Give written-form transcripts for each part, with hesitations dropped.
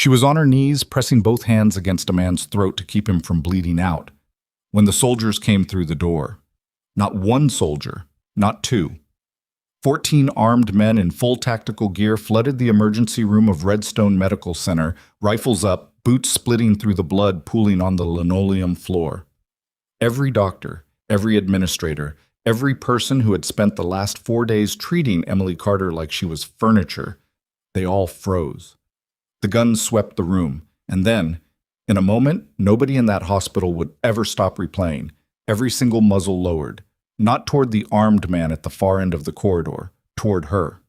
She was on her knees, pressing both hands against a man's throat to keep him from bleeding out, when the soldiers came through the door. Not one soldier, not two. 14 armed men in full tactical gear flooded the emergency room of Redstone Medical Center, rifles up, boots splitting through the blood pooling on the linoleum floor. Every doctor, every administrator, every person who had spent the last 4 days treating Emily Carter like she was furniture, they all froze. The guns swept the room, and then, in a moment, nobody in that hospital would ever stop replaying, every single muzzle lowered, not toward the armed man at the far end of the corridor, toward her.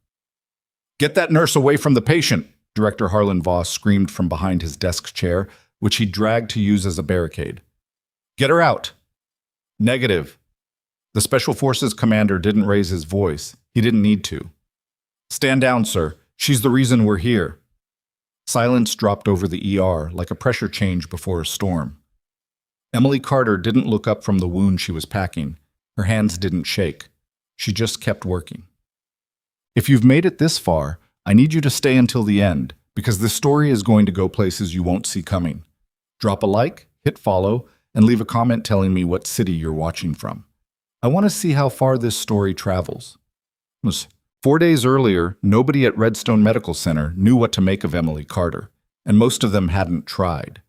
"Get that nurse away from the patient!" Director Harlan Voss screamed from behind his desk chair, which he dragged to use as a barricade. "Get her out!" "Negative." The Special Forces commander didn't raise his voice. He didn't need to. "Stand down, sir. She's the reason we're here." Silence dropped over the ER like a pressure change before a storm. Emily Carter didn't look up from the wound she was packing. Her hands didn't shake. She just kept working. If you've made it this far, I need you to stay until the end, because this story is going to go places you won't see coming. Drop a like, hit follow, and leave a comment telling me what city you're watching from. I want to see how far this story travels. 4 days earlier, nobody at Redstone Medical Center knew what to make of Emily Carter, and most of them hadn't tried.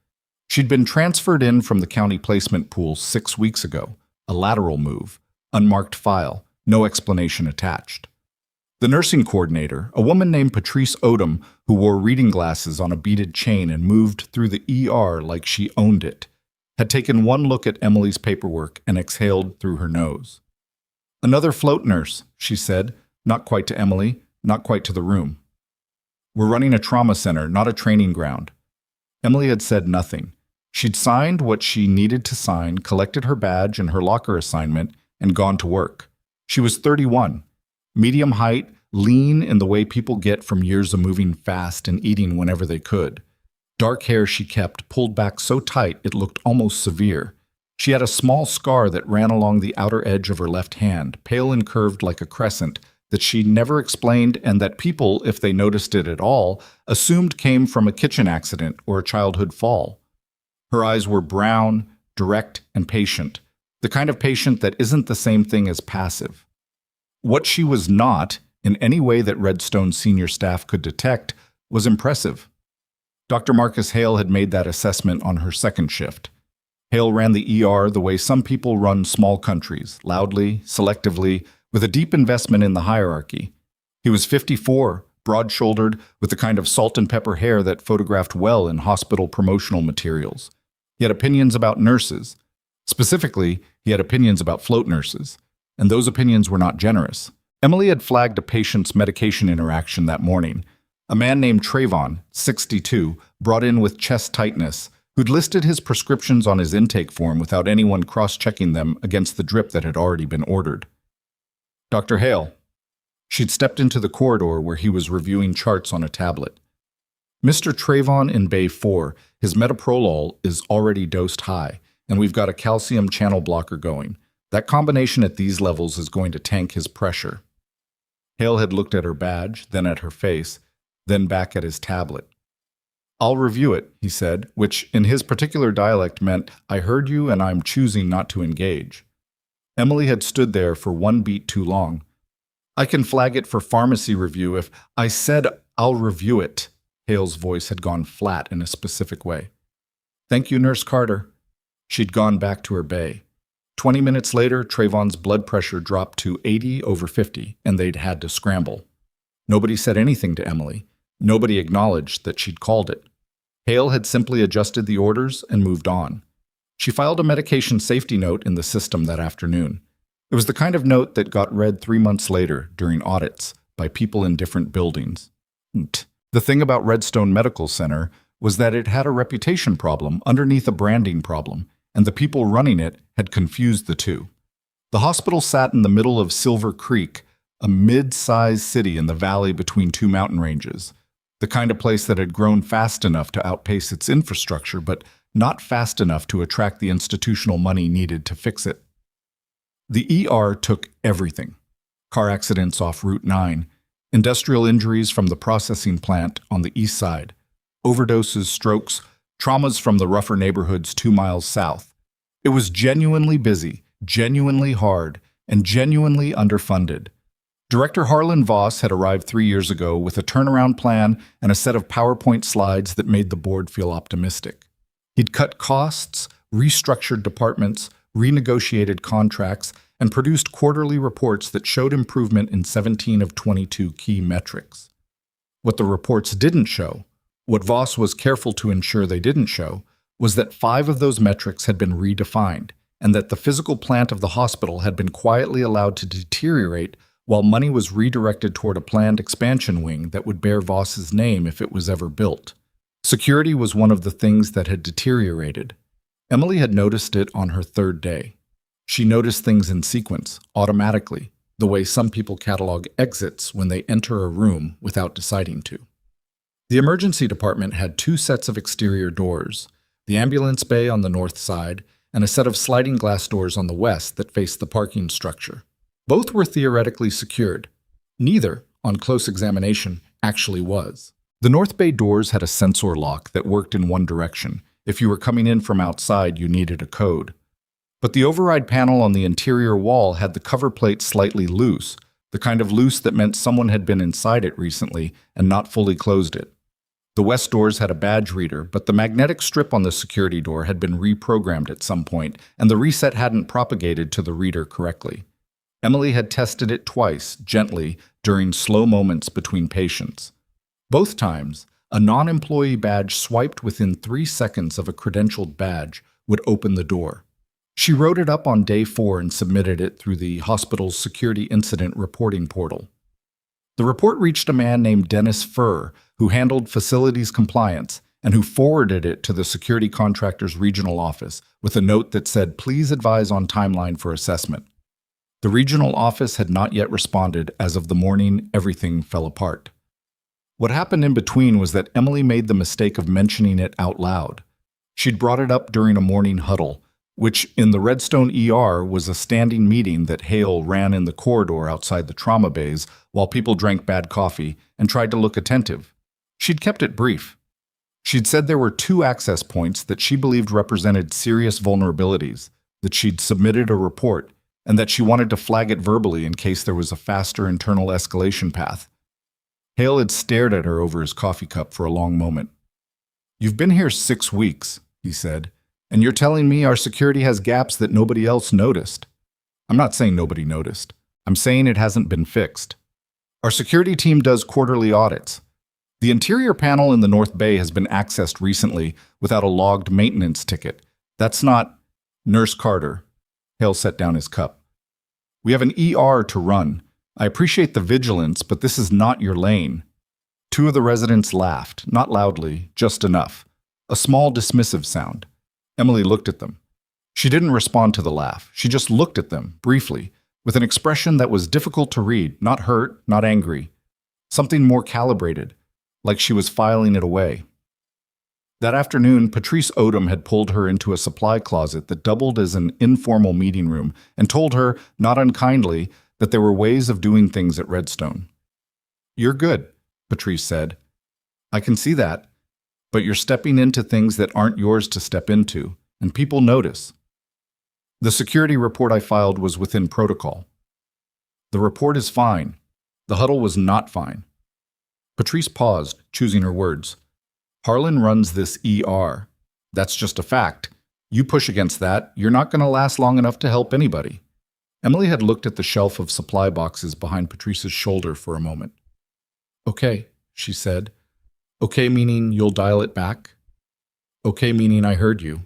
She'd been transferred in from the county placement pool 6 weeks ago, a lateral move, unmarked file, no explanation attached. The nursing coordinator, a woman named Patrice Odom, who wore reading glasses on a beaded chain and moved through the ER like she owned it, had taken one look at Emily's paperwork and exhaled through her nose. "Another float nurse," she said, not quite to Emily, not quite to the room. "We're running a trauma center, not a training ground." Emily had said nothing. She'd signed what she needed to sign, collected her badge and her locker assignment, and gone to work. She was 31, medium height, lean in the way people get from years of moving fast and eating whenever they could. Dark hair she kept, pulled back so tight it looked almost severe. She had a small scar that ran along the outer edge of her left hand, pale and curved like a crescent, that she never explained and that people, if they noticed it at all, assumed came from a kitchen accident or a childhood fall. Her eyes were brown, direct, and patient, the kind of patient that isn't the same thing as passive. What she was not, in any way that Redstone senior staff could detect, was impressive. Dr. Marcus Hale had made that assessment on her second shift. Hale ran the ER the way some people run small countries, loudly, selectively, with a deep investment in the hierarchy. He was 54, broad-shouldered, with the kind of salt and pepper hair that photographed well in hospital promotional materials. He had opinions about nurses. Specifically, he had opinions about float nurses, and those opinions were not generous. Emily had flagged a patient's medication interaction that morning. A man named Trayvon, 62, brought in with chest tightness, who'd listed his prescriptions on his intake form without anyone cross-checking them against the drip that had already been ordered. "Dr. Hale." She'd stepped into the corridor where he was reviewing charts on a tablet. "Mr. Trayvon in Bay 4, his metoprolol is already dosed high, and we've got a calcium channel blocker going. That combination at these levels is going to tank his pressure." Hale had looked at her badge, then at her face, then back at his tablet. "I'll review it," he said, which in his particular dialect meant, "I heard you and I'm choosing not to engage." Emily had stood there for one beat too long. "I can flag it for pharmacy review if I said I'll review it." Hale's voice had gone flat in a specific way. "Thank you, Nurse Carter." She'd gone back to her bay. 20 minutes later, Trayvon's blood pressure dropped to 80/50, and they'd had to scramble. Nobody said anything to Emily. Nobody acknowledged that she'd called it. Hale had simply adjusted the orders and moved on. She filed a medication safety note in the system that afternoon. It was the kind of note that got read 3 months later during audits by people in different buildings. The thing about Redstone Medical Center was that it had a reputation problem underneath a branding problem, and the people running it had confused the two. The hospital sat in the middle of Silver Creek, a mid-sized city in the valley between two mountain ranges, the kind of place that had grown fast enough to outpace its infrastructure, but not fast enough to attract the institutional money needed to fix it. The ER took everything. Car accidents off Route 9, industrial injuries from the processing plant on the east side, overdoses, strokes, traumas from the rougher neighborhoods 2 miles south. It was genuinely busy, genuinely hard, and genuinely underfunded. Director Harlan Voss had arrived 3 years ago with a turnaround plan and a set of PowerPoint slides that made the board feel optimistic. He'd cut costs, restructured departments, renegotiated contracts, and produced quarterly reports that showed improvement in 17 of 22 key metrics. What the reports didn't show, what Voss was careful to ensure they didn't show, was that 5 of those metrics had been redefined, and that the physical plant of the hospital had been quietly allowed to deteriorate while money was redirected toward a planned expansion wing that would bear Voss's name if it was ever built. Security was one of the things that had deteriorated. Emily had noticed it on her 3rd day. She noticed things in sequence, automatically, the way some people catalog exits when they enter a room without deciding to. The emergency department had 2 sets of exterior doors, the ambulance bay on the north side and a set of sliding glass doors on the west that faced the parking structure. Both were theoretically secured. Neither, on close examination, actually was. The North Bay doors had a sensor lock that worked in one direction. If you were coming in from outside, you needed a code. But the override panel on the interior wall had the cover plate slightly loose, the kind of loose that meant someone had been inside it recently and not fully closed it. The west doors had a badge reader, but the magnetic strip on the security door had been reprogrammed at some point, and the reset hadn't propagated to the reader correctly. Emily had tested it twice, gently, during slow moments between patients. Both times, a non-employee badge swiped within 3 seconds of a credentialed badge would open the door. She wrote it up on day 4 and submitted it through the hospital's security incident reporting portal. The report reached a man named Dennis Furr, who handled facilities compliance, and who forwarded it to the security contractor's regional office with a note that said, "Please advise on timeline for assessment." The regional office had not yet responded. As of the morning, everything fell apart. What happened in between was that Emily made the mistake of mentioning it out loud. She'd brought it up during a morning huddle, which in the Redstone ER was a standing meeting that Hale ran in the corridor outside the trauma bays while people drank bad coffee and tried to look attentive. She'd kept it brief. She'd said there were 2 access points that she believed represented serious vulnerabilities, that she'd submitted a report, and that she wanted to flag it verbally in case there was a faster internal escalation path. Hale had stared at her over his coffee cup for a long moment. "You've been here 6 weeks, he said, "and you're telling me our security has gaps that nobody else noticed." "I'm not saying nobody noticed. I'm saying it hasn't been fixed. Our security team does quarterly audits. The interior panel in the North Bay has been accessed recently without a logged maintenance ticket. That's not—" "Nurse Carter." Hale set down his cup. "We have an ER to run. I appreciate the vigilance, but this is not your lane." 2 of the residents laughed, not loudly, just enough. A small dismissive sound. Emily looked at them. She didn't respond to the laugh. She just looked at them, briefly, with an expression that was difficult to read, not hurt, not angry. Something more calibrated, like she was filing it away. That afternoon, Patrice Odom had pulled her into a supply closet that doubled as an informal meeting room and told her, not unkindly, that there were ways of doing things at Redstone. "You're good," Patrice said. "I can see that, but you're stepping into things that aren't yours to step into, and people notice." "The security report I filed was within protocol." "The report is fine. The huddle was not fine." Patrice paused, choosing her words. "Harlan runs this ER. That's just a fact. You push against that, you're not going to last long enough to help anybody." Emily had looked at the shelf of supply boxes behind Patrice's shoulder for a moment. "Okay," she said. "Okay meaning you'll dial it back?" "Okay meaning I heard you."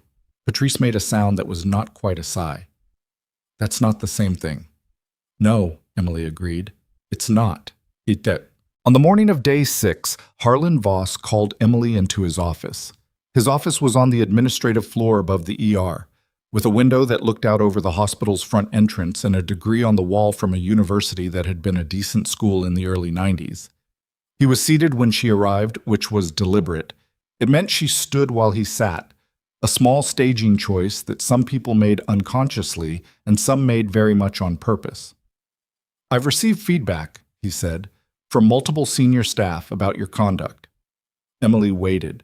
Patrice made a sound that was not quite a sigh. "That's not the same thing." "No," Emily agreed. "It's not. On the morning of day 6, Harlan Voss called Emily into his office. His office was on the administrative floor above the ER, with a window that looked out over the hospital's front entrance and a degree on the wall from a university that had been a decent school in the early 90s. He was seated when she arrived, which was deliberate. It meant she stood while he sat, a small staging choice that some people made unconsciously and some made very much on purpose. "I've received feedback," he said, "from multiple senior staff about your conduct." Emily waited.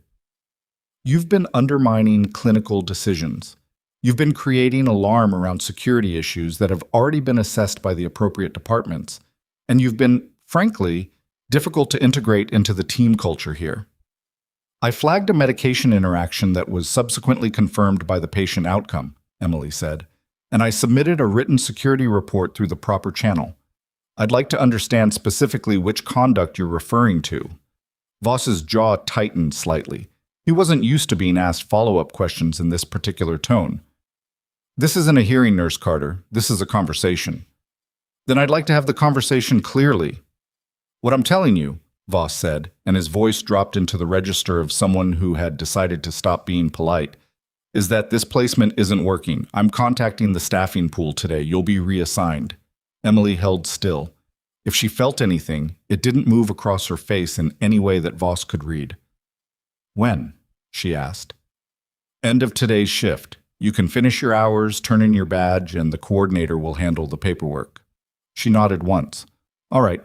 You've been undermining clinical decisions. You've been creating alarm around security issues that have already been assessed by the appropriate departments. And you've been, frankly, difficult to integrate into the team culture here. I flagged a medication interaction that was subsequently confirmed by the patient outcome, Emily said, and I submitted a written security report through the proper channel. I'd like to understand specifically which conduct you're referring to. Voss's jaw tightened slightly. He wasn't used to being asked follow-up questions in this particular tone. This isn't a hearing, Nurse Carter. This is a conversation. Then I'd like to have the conversation clearly. What I'm telling you, Voss said, and his voice dropped into the register of someone who had decided to stop being polite, is that this placement isn't working. I'm contacting the staffing pool today. You'll be reassigned. Emily held still. If she felt anything, it didn't move across her face in any way that Voss could read. When? She asked. End of today's shift. You can finish your hours, turn in your badge, and the coordinator will handle the paperwork. She nodded once. All right.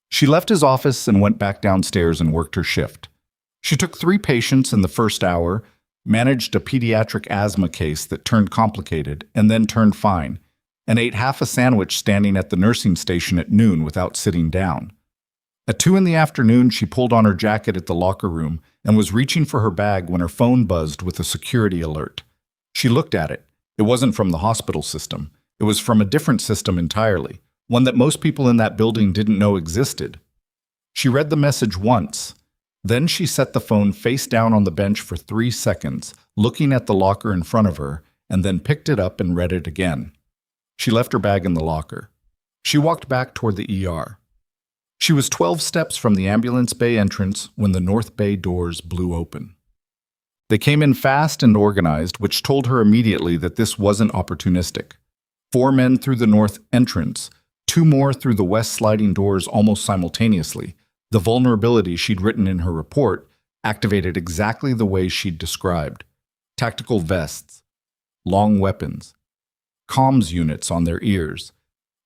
She left his office and went back downstairs and worked her shift. She took 3 patients in the first hour, managed a pediatric asthma case that turned complicated and then turned fine, and ate half a sandwich standing at the nursing station at noon without sitting down. At 2 in the afternoon, she pulled on her jacket at the locker room and was reaching for her bag when her phone buzzed with a security alert. She looked at it. It wasn't from the hospital system. It was from a different system entirely, one that most people in that building didn't know existed. She read the message once. Then she set the phone face down on the bench for 3 seconds, looking at the locker in front of her, and then picked it up and read it again. She left her bag in the locker. She walked back toward the ER. She was 12 steps from the ambulance bay entrance when the north bay doors blew open. They came in fast and organized, which told her immediately that this wasn't opportunistic. 4 men through the north entrance, 2 more through the west sliding doors almost simultaneously. The vulnerability she'd written in her report activated exactly the way she'd described. Tactical vests, long weapons, comms units on their ears.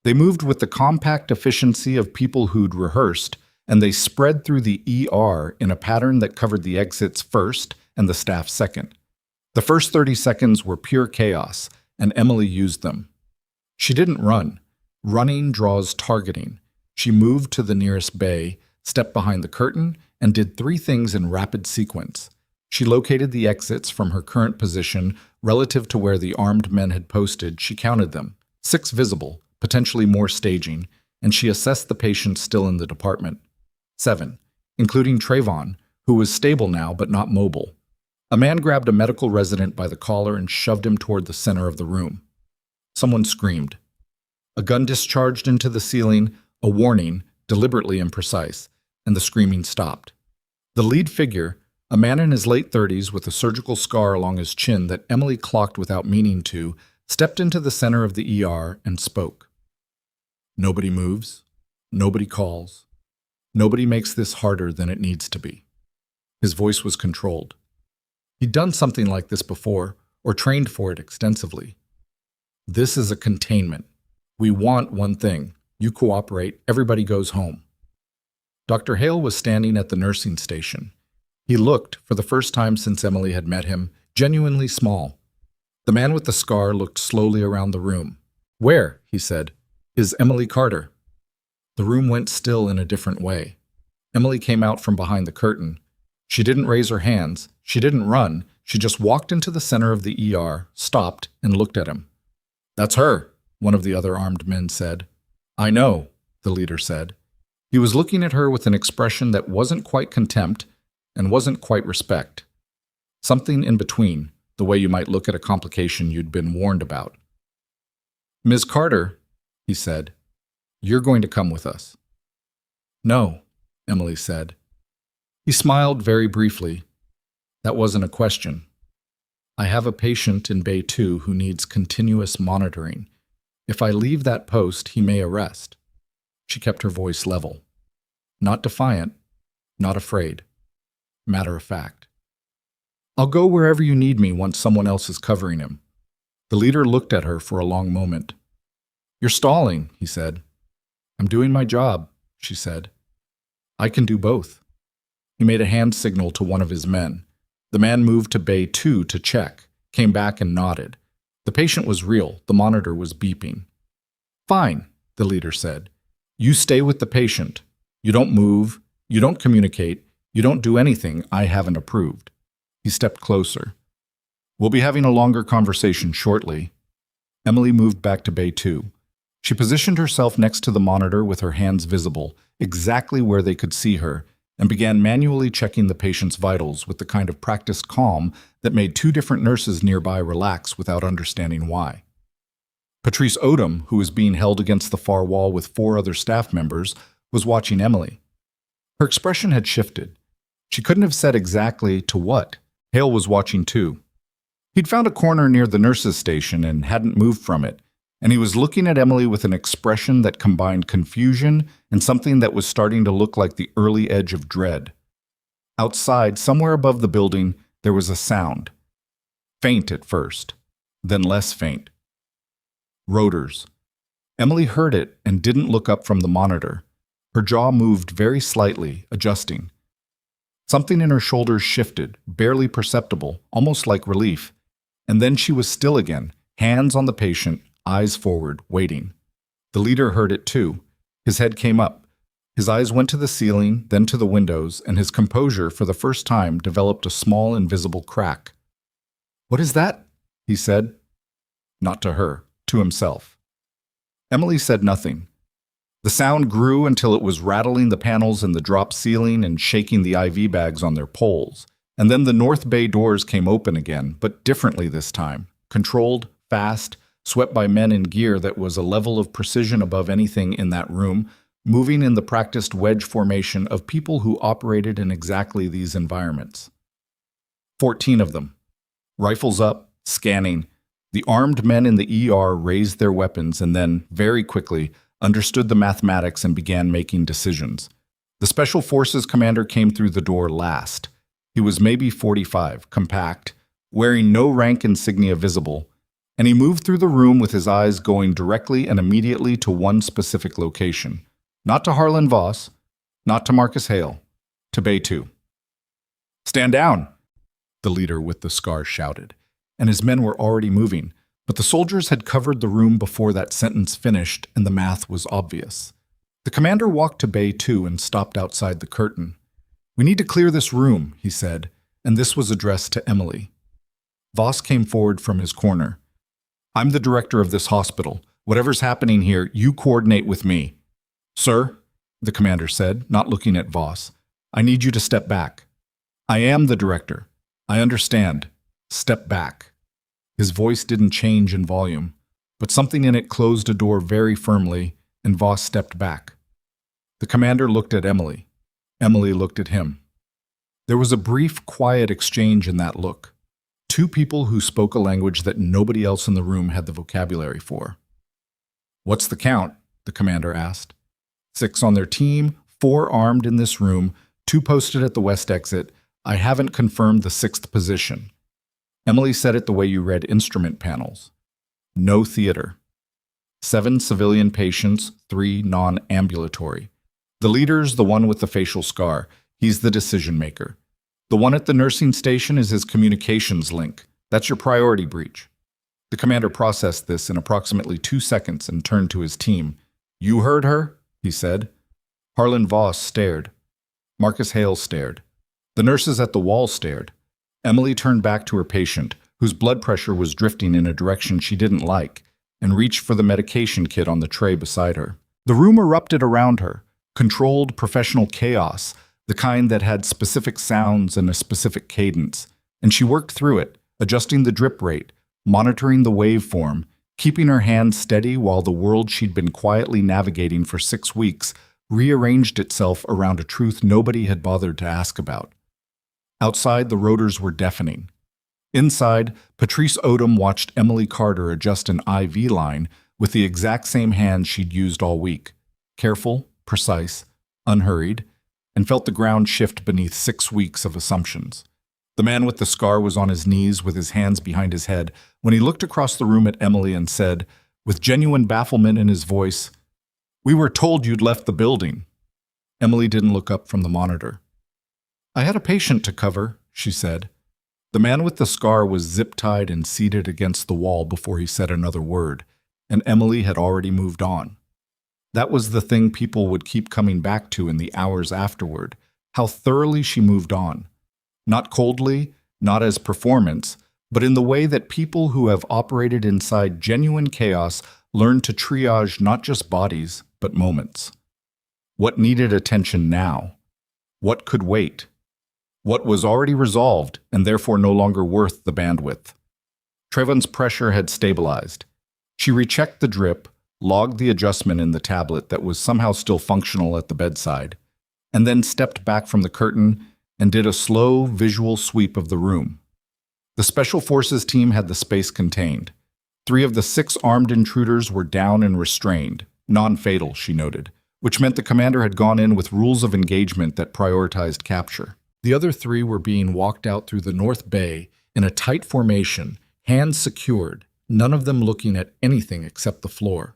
They moved with the compact efficiency of people who'd rehearsed, and they spread through the ER in a pattern that covered the exits first and the staff second. The first 30 seconds were pure chaos, and Emily used them. She didn't run. Running draws targeting. She moved to the nearest bay, stepped behind the curtain, and did 3 things in rapid sequence. She located the exits from her current position relative to where the armed men had posted. She counted them. 6 visible, potentially more staging, and she assessed the patients still in the department. 7, including Trayvon, who was stable now but not mobile. A man grabbed a medical resident by the collar and shoved him toward the center of the room. Someone screamed. A gun discharged into the ceiling, a warning, deliberately imprecise, and the screaming stopped. The lead figure, a man in his late 30s with a surgical scar along his chin that Emily clocked without meaning to, stepped into the center of the ER and spoke. Nobody moves. Nobody calls. Nobody makes this harder than it needs to be. His voice was controlled. He'd done something like this before, or trained for it extensively. This is a containment. We want one thing. You cooperate, everybody goes home. Dr. Hale was standing at the nursing station. He looked, for the first time since Emily had met him, genuinely small. The man with the scar looked slowly around the room. Where, he said, is Emily Carter? The room went still in a different way. Emily came out from behind the curtain. She didn't raise her hands. She didn't run. She just walked into the center of the ER, stopped, and looked at him. That's her, one of the other armed men said. I know, the leader said. He was looking at her with an expression that wasn't quite contempt and wasn't quite respect. Something in between, the way you might look at a complication you'd been warned about. Ms. Carter, he said, you're going to come with us. No, Emily said. He smiled very briefly. That wasn't a question. I have a patient in Bay 2 who needs continuous monitoring. If I leave that post, he may arrest. She kept her voice level. Not defiant, not afraid. Matter of fact. I'll go wherever you need me once someone else is covering him. The leader looked at her for a long moment. You're stalling, he said. I'm doing my job, she said. I can do both. He made a hand signal to one of his men. The man moved to bay 2 to check, came back and nodded. The patient was real. The monitor was beeping. "Fine," the leader said. "You stay with the patient. You don't move. You don't communicate. You don't do anything I haven't approved." He stepped closer. "We'll be having a longer conversation shortly." Emily moved back to bay 2. She positioned herself next to the monitor with her hands visible, exactly where they could see her, and began manually checking the patient's vitals with the kind of practiced calm that made 2 different nurses nearby relax without understanding why. Patrice Odom, who was being held against the far wall with 4 other staff members, was watching Emily. Her expression had shifted. She couldn't have said exactly to what. Hale was watching too. He'd found a corner near the nurses' station and hadn't moved from it, and he was looking at Emily with an expression that combined confusion and something that was starting to look like the early edge of dread. Outside, somewhere above the building, there was a sound. Faint at first, then less faint. Rotors. Emily heard it and didn't look up from the monitor. Her jaw moved very slightly, adjusting. Something in her shoulders shifted, barely perceptible, almost like relief. And then she was still again, hands on the patient, eyes forward, waiting. The leader heard it too. His head came up. His eyes went to the ceiling, then to the windows, and his composure, for the first time, developed a small, invisible crack. "What is that?" he said. Not to her, to himself. Emily said nothing. The sound grew until it was rattling the panels in the drop ceiling and shaking the IV bags on their poles. And then the North Bay doors came open again, but differently this time. Controlled, fast, swept by men in gear that was a level of precision above anything in that room, moving in the practiced wedge formation of people who operated in exactly these environments. 14 of them. Rifles up, scanning. The armed men in the ER raised their weapons and then, very quickly, understood the mathematics and began making decisions. The Special Forces commander came through the door last. He was maybe 45, compact, wearing no rank insignia visible, and he moved through the room with his eyes going directly and immediately to one specific location. Not to Harlan Voss, not to Marcus Hale, to Bay 2. "Stand down," the leader with the scar shouted, and his men were already moving, but the soldiers had covered the room before that sentence finished, and the math was obvious. The commander walked to Bay 2 and stopped outside the curtain. "We need to clear this room," he said, and this was addressed to Emily. Voss came forward from his corner. "I'm the director of this hospital. Whatever's happening here, you coordinate with me." "Sir," the commander said, not looking at Voss, "I need you to step back." "I am the director. I understand. Step back." His voice didn't change in volume, but something in it closed a door very firmly, and Voss stepped back. The commander looked at Emily. Emily looked at him. There was a brief, quiet exchange in that look. 2 people who spoke a language that nobody else in the room had the vocabulary for. "What's the count?" the commander asked. 6 on their team, 4 armed in this room, 2 posted at the west exit. I haven't confirmed the 6th position. Emily said it the way you read instrument panels. No theater. 7 civilian patients, 3 non-ambulatory. The leader's the one with the facial scar. He's the decision maker. The one at the nursing station is his communications link. That's your priority breach. The commander processed this in approximately 2 seconds and turned to his team. "You heard her?" he said. Harlan Voss stared. Marcus Hale stared. The nurses at the wall stared. Emily turned back to her patient, whose blood pressure was drifting in a direction she didn't like, and reached for the medication kit on the tray beside her. The room erupted around her. Controlled professional chaos, the kind that had specific sounds and a specific cadence, and she worked through it, adjusting the drip rate, monitoring the waveform, keeping her hands steady while the world she'd been quietly navigating for 6 weeks rearranged itself around a truth nobody had bothered to ask about. Outside, the rotors were deafening. Inside, Patrice Odom watched Emily Carter adjust an IV line with the exact same hands she'd used all week. Careful, precise, unhurried, and felt the ground shift beneath 6 weeks of assumptions. The man with the scar was on his knees with his hands behind his head when he looked across the room at Emily and said, with genuine bafflement in his voice, "We were told you'd left the building." Emily didn't look up from the monitor. "I had a patient to cover," she said. The man with the scar was zip-tied and seated against the wall before he said another word, and Emily had already moved on. That was the thing people would keep coming back to in the hours afterward, how thoroughly she moved on. Not coldly, not as performance, but in the way that people who have operated inside genuine chaos learn to triage not just bodies, but moments. What needed attention now? What could wait? What was already resolved and therefore no longer worth the bandwidth? Trevon's pressure had stabilized. She rechecked the drip, logged the adjustment in the tablet that was somehow still functional at the bedside, and then stepped back from the curtain and did a slow, visual sweep of the room. The Special Forces team had the space contained. 3 of the 6 armed intruders were down and restrained, non-fatal, she noted, which meant the commander had gone in with rules of engagement that prioritized capture. The other 3 were being walked out through the North Bay in a tight formation, hands secured, none of them looking at anything except the floor.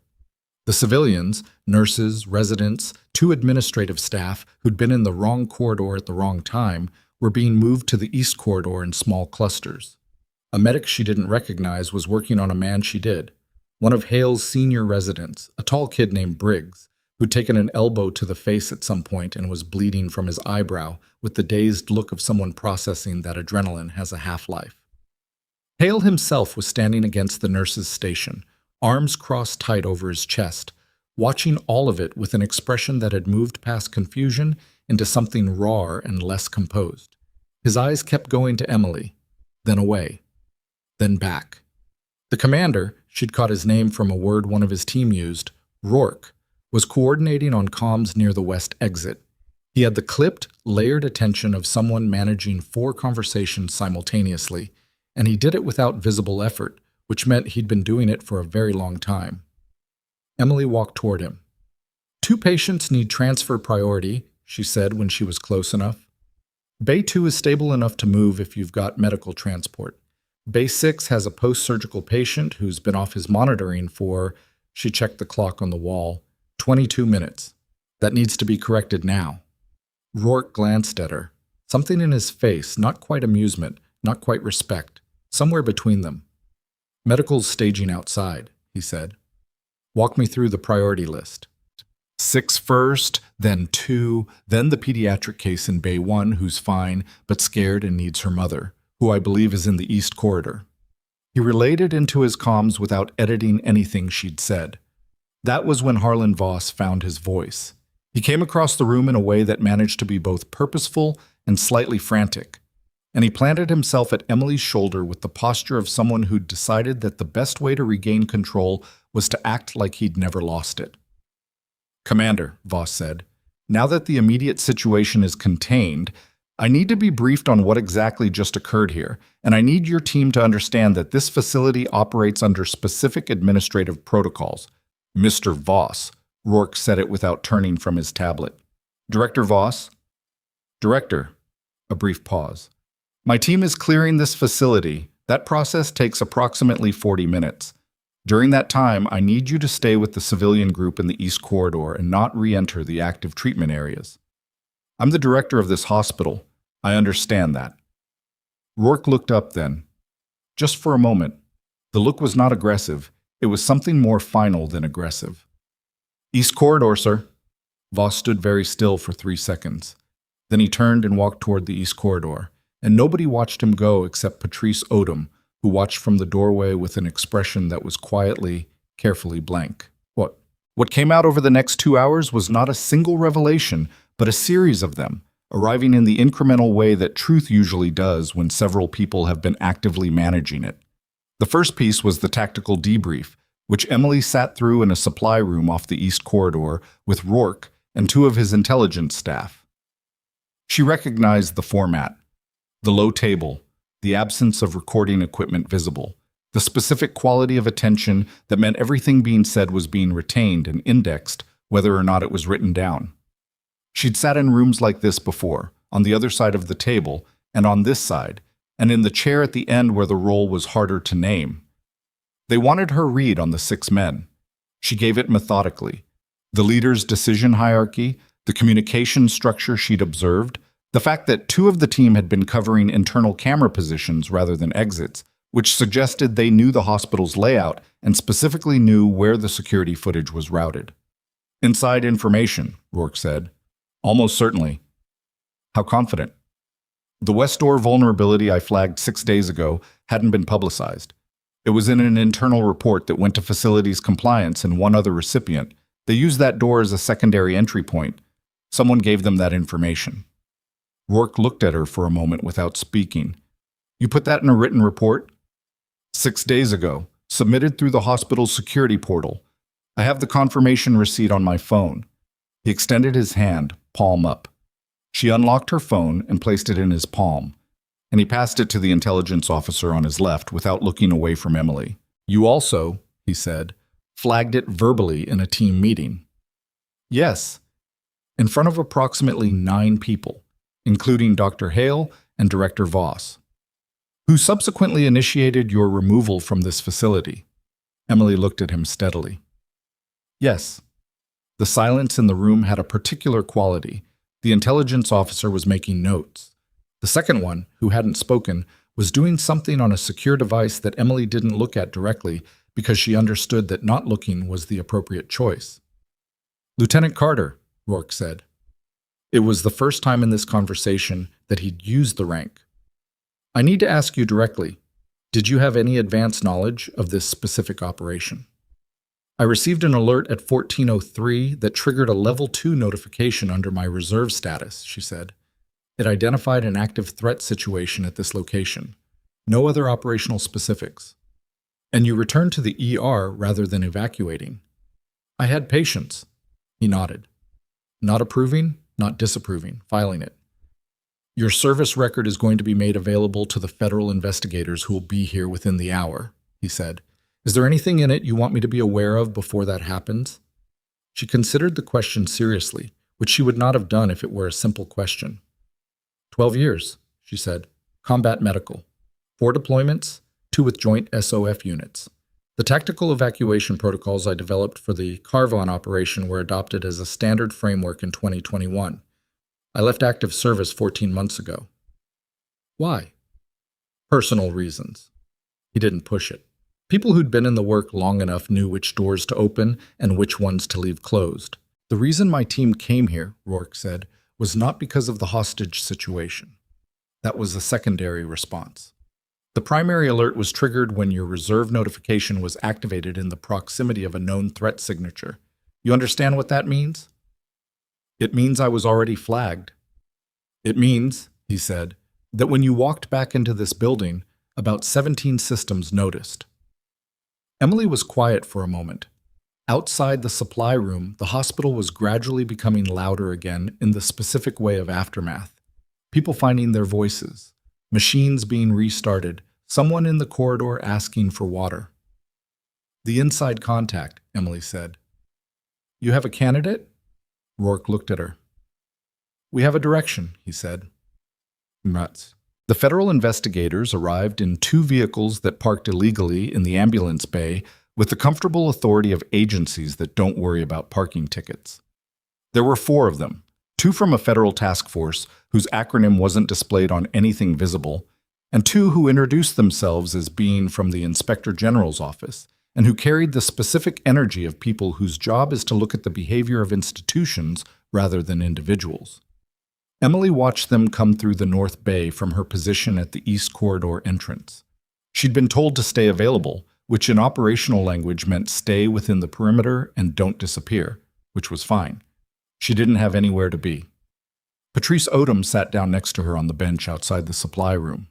The civilians, nurses, residents, 2 administrative staff who'd been in the wrong corridor at the wrong time were being moved to the East Corridor in small clusters. A medic she didn't recognize was working on a man she did, one of Hale's senior residents, a tall kid named Briggs, who'd taken an elbow to the face at some point and was bleeding from his eyebrow with the dazed look of someone processing that adrenaline has a half-life. Hale himself was standing against the nurse's station, arms crossed tight over his chest, watching all of it with an expression that had moved past confusion into something raw and less composed. His eyes kept going to Emily, then away, then back. The commander, she'd caught his name from a word one of his team used, Rourke, was coordinating on comms near the west exit. He had the clipped, layered attention of someone managing 4 conversations simultaneously, and he did it without visible effort, which meant he'd been doing it for a very long time. Emily walked toward him. 2 patients need transfer priority, she said when she was close enough. Bay 2 is stable enough to move if you've got medical transport. Bay 6 has a post-surgical patient who's been off his monitoring for, she checked the clock on the wall, 22 minutes. That needs to be corrected now. Rourke glanced at her. Something in his face, not quite amusement, not quite respect, somewhere between them. Medical's staging outside, he said. Walk me through the priority list. 6 first, then 2, then the pediatric case in Bay 1 who's fine but scared and needs her mother, who I believe is in the East Corridor. He relayed it into his comms without editing anything she'd said. That was when Harlan Voss found his voice. He came across the room in a way that managed to be both purposeful and slightly frantic, and he planted himself at Emily's shoulder with the posture of someone who'd decided that the best way to regain control was to act like he'd never lost it. Commander, Voss said, now that the immediate situation is contained, I need to be briefed on what exactly just occurred here, and I need your team to understand that this facility operates under specific administrative protocols. Mr. Voss, Rourke said it without turning from his tablet. Director Voss? Director. A brief pause. My team is clearing this facility. That process takes approximately 40 minutes. During that time, I need you to stay with the civilian group in the East Corridor and not re-enter the active treatment areas. I'm the director of this hospital. I understand that. Rourke looked up then. Just for a moment. The look was not aggressive. It was something more final than aggressive. East Corridor, sir. Voss stood very still for 3 seconds. Then he turned and walked toward the East Corridor, and nobody watched him go except Patrice Odom, who watched from the doorway with an expression that was quietly, carefully blank. What came out over the next 2 hours was not a single revelation, but a series of them, arriving in the incremental way that truth usually does when several people have been actively managing it. The first piece was the tactical debrief, which Emily sat through in a supply room off the East Corridor with Rourke and 2 of his intelligence staff. She recognized the format, the low table, the absence of recording equipment visible, the specific quality of attention that meant everything being said was being retained and indexed, whether or not it was written down. She'd sat in rooms like this before, on the other side of the table, and on this side, and in the chair at the end where the role was harder to name. They wanted her read on the 6 men. She gave it methodically. The leader's decision hierarchy, the communication structure she'd observed, The fact that two of the team had been covering internal camera positions rather than exits, which suggested they knew the hospital's layout and specifically knew where the security footage was routed. Inside information, Rourke said. Almost certainly. How confident? The West Door vulnerability I flagged 6 days ago hadn't been publicized. It was in an internal report that went to facilities compliance and one other recipient. They used that door as a secondary entry point. Someone gave them that information. Rourke looked at her for a moment without speaking. You put that in a written report? 6 days ago, submitted through the hospital's security portal. I have the confirmation receipt on my phone. He extended his hand, palm up. She unlocked her phone and placed it in his palm, and he passed it to the intelligence officer on his left without looking away from Emily. You also, he said, flagged it verbally in a team meeting. Yes, in front of approximately 9 people, including Dr. Hale and Director Voss, who subsequently initiated your removal from this facility. Emily looked at him steadily. Yes. The silence in the room had a particular quality. The intelligence officer was making notes. The second one, who hadn't spoken, was doing something on a secure device that Emily didn't look at directly because she understood that not looking was the appropriate choice. Lieutenant Carter, Rourke said. It was the first time in this conversation that he'd used the rank. I need to ask you directly, did you have any advance knowledge of this specific operation? I received an alert at 1403 that triggered a Level 2 notification under my reserve status, she said. It identified an active threat situation at this location. No other operational specifics. And you returned to the ER rather than evacuating. I had patience. He nodded. Not approving, not disapproving, filing it. Your service record is going to be made available to the federal investigators who will be here within the hour, he said. Is there anything in it you want me to be aware of before that happens? She considered the question seriously, which she would not have done if it were a simple question. 12 years, she said. Combat medical. 4 deployments, 2 with joint SOF units. The tactical evacuation protocols I developed for the Carvon operation were adopted as a standard framework in 2021. I left active service 14 months ago. Why? Personal reasons. He didn't push it. People who'd been in the work long enough knew which doors to open and which ones to leave closed. The reason my team came here, Rourke said, was not because of the hostage situation. That was a secondary response. The primary alert was triggered when your reserve notification was activated in the proximity of a known threat signature. You understand what that means? It means I was already flagged. It means, he said, that when you walked back into this building, about 17 systems noticed. Emily was quiet for a moment. Outside the supply room, the hospital was gradually becoming louder again in the specific way of aftermath. People finding their voices, machines being restarted, someone in the corridor asking for water. The inside contact, Emily said. You have a candidate? Rourke looked at her. We have a direction, he said. Nuts. The federal investigators arrived in 2 vehicles that parked illegally in the ambulance bay with the comfortable authority of agencies that don't worry about parking tickets. There were 4 of them, 2 from a federal task force whose acronym wasn't displayed on anything visible, and 2 who introduced themselves as being from the Inspector General's office and who carried the specific energy of people whose job is to look at the behavior of institutions rather than individuals. Emily watched them come through the North Bay from her position at the East Corridor entrance. She'd been told to stay available, which in operational language meant stay within the perimeter and don't disappear, which was fine. She didn't have anywhere to be. Patrice Odom sat down next to her on the bench outside the supply room.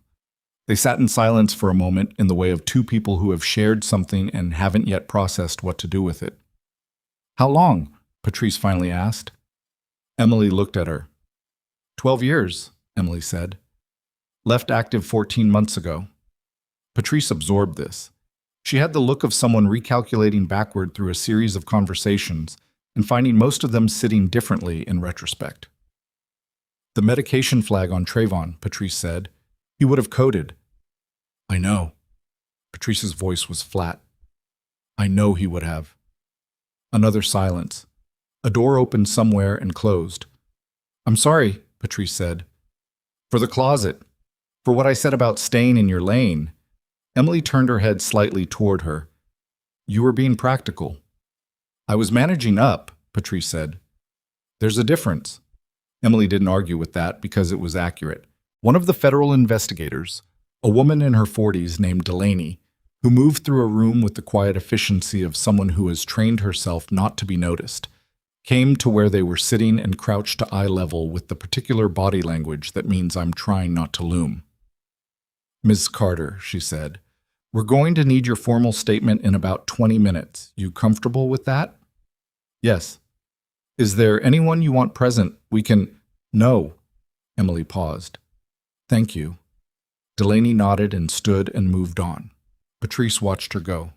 They sat in silence for a moment in the way of 2 people who have shared something and haven't yet processed what to do with it. How long? Patrice finally asked. Emily looked at her. 12 years, Emily said. Left active 14 months ago. Patrice absorbed this. She had the look of someone recalculating backward through a series of conversations and finding most of them sitting differently in retrospect. The medication flag on Trayvon, Patrice said. He would have coded. I know. Patrice's voice was flat. I know he would have. Another silence. A door opened somewhere and closed. I'm sorry, Patrice said. For the closet. For what I said about staying in your lane. Emily turned her head slightly toward her. You were being practical. I was managing up, Patrice said. There's a difference. Emily didn't argue with that because it was accurate. One of the federal investigators, a woman in her 40s named Delaney, who moved through a room with the quiet efficiency of someone who has trained herself not to be noticed, came to where they were sitting and crouched to eye level with the particular body language that means I'm trying not to loom. Ms. Carter, she said, we're going to need your formal statement in about 20 minutes. You comfortable with that? Yes. Is there anyone you want present? We can… No. Emily paused. Thank you. Delaney nodded and stood and moved on. Patrice watched her go.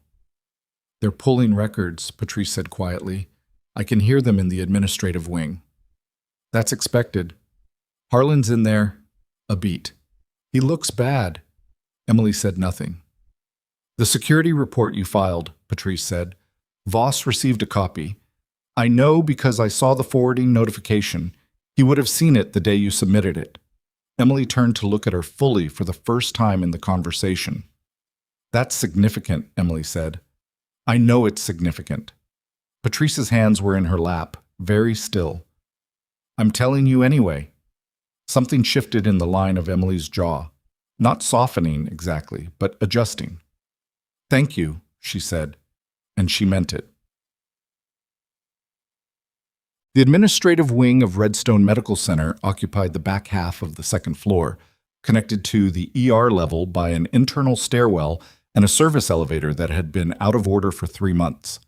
They're pulling records, Patrice said quietly. I can hear them in the administrative wing. That's expected. Harlan's in there. A beat. He looks bad. Emily said nothing. The security report you filed, Patrice said. Voss received a copy. I know because I saw the forwarding notification. He would have seen it the day you submitted it. Emily turned to look at her fully for the first time in the conversation. That's significant, Emily said. I know it's significant. Patrice's hands were in her lap, very still. I'm telling you anyway. Something shifted in the line of Emily's jaw. Not softening exactly, but adjusting. Thank you, she said, and she meant it. The administrative wing of Redstone Medical Center occupied the back half of the second floor, connected to the ER level by an internal stairwell and a service elevator that had been out of order for 3 months.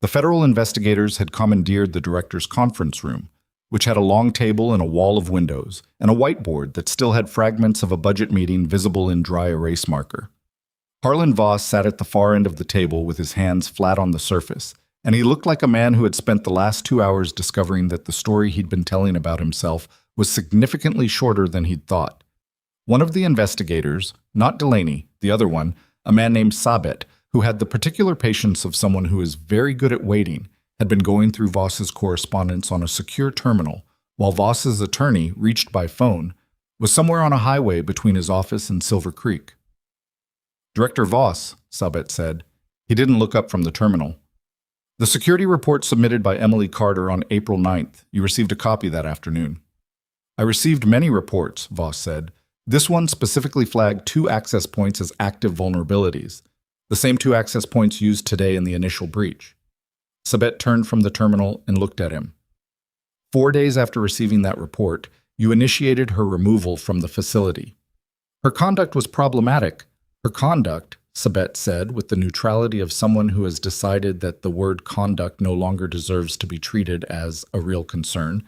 The federal investigators had commandeered the director's conference room, which had a long table and a wall of windows, and a whiteboard that still had fragments of a budget meeting visible in dry erase marker. Harlan Voss sat at the far end of the table with his hands flat on the surface, and he looked like a man who had spent the last 2 hours discovering that the story he'd been telling about himself was significantly shorter than he'd thought. One of the investigators, not Delaney, the other one, a man named Sabet, who had the particular patience of someone who is very good at waiting, had been going through Voss's correspondence on a secure terminal, while Voss's attorney, reached by phone, was somewhere on a highway between his office and Silver Creek. Director Voss, Sabet said. He didn't look up from the terminal. The security report submitted by Emily Carter on April 9th. You received a copy that afternoon. I received many reports, Voss said. This one specifically flagged 2 access points as active vulnerabilities, the same 2 access points used today in the initial breach. Sabet turned from the terminal and looked at him. 4 days after receiving that report, you initiated her removal from the facility. Her conduct was problematic. Her conduct, Sabet said with the neutrality of someone who has decided that the word conduct no longer deserves to be treated as a real concern,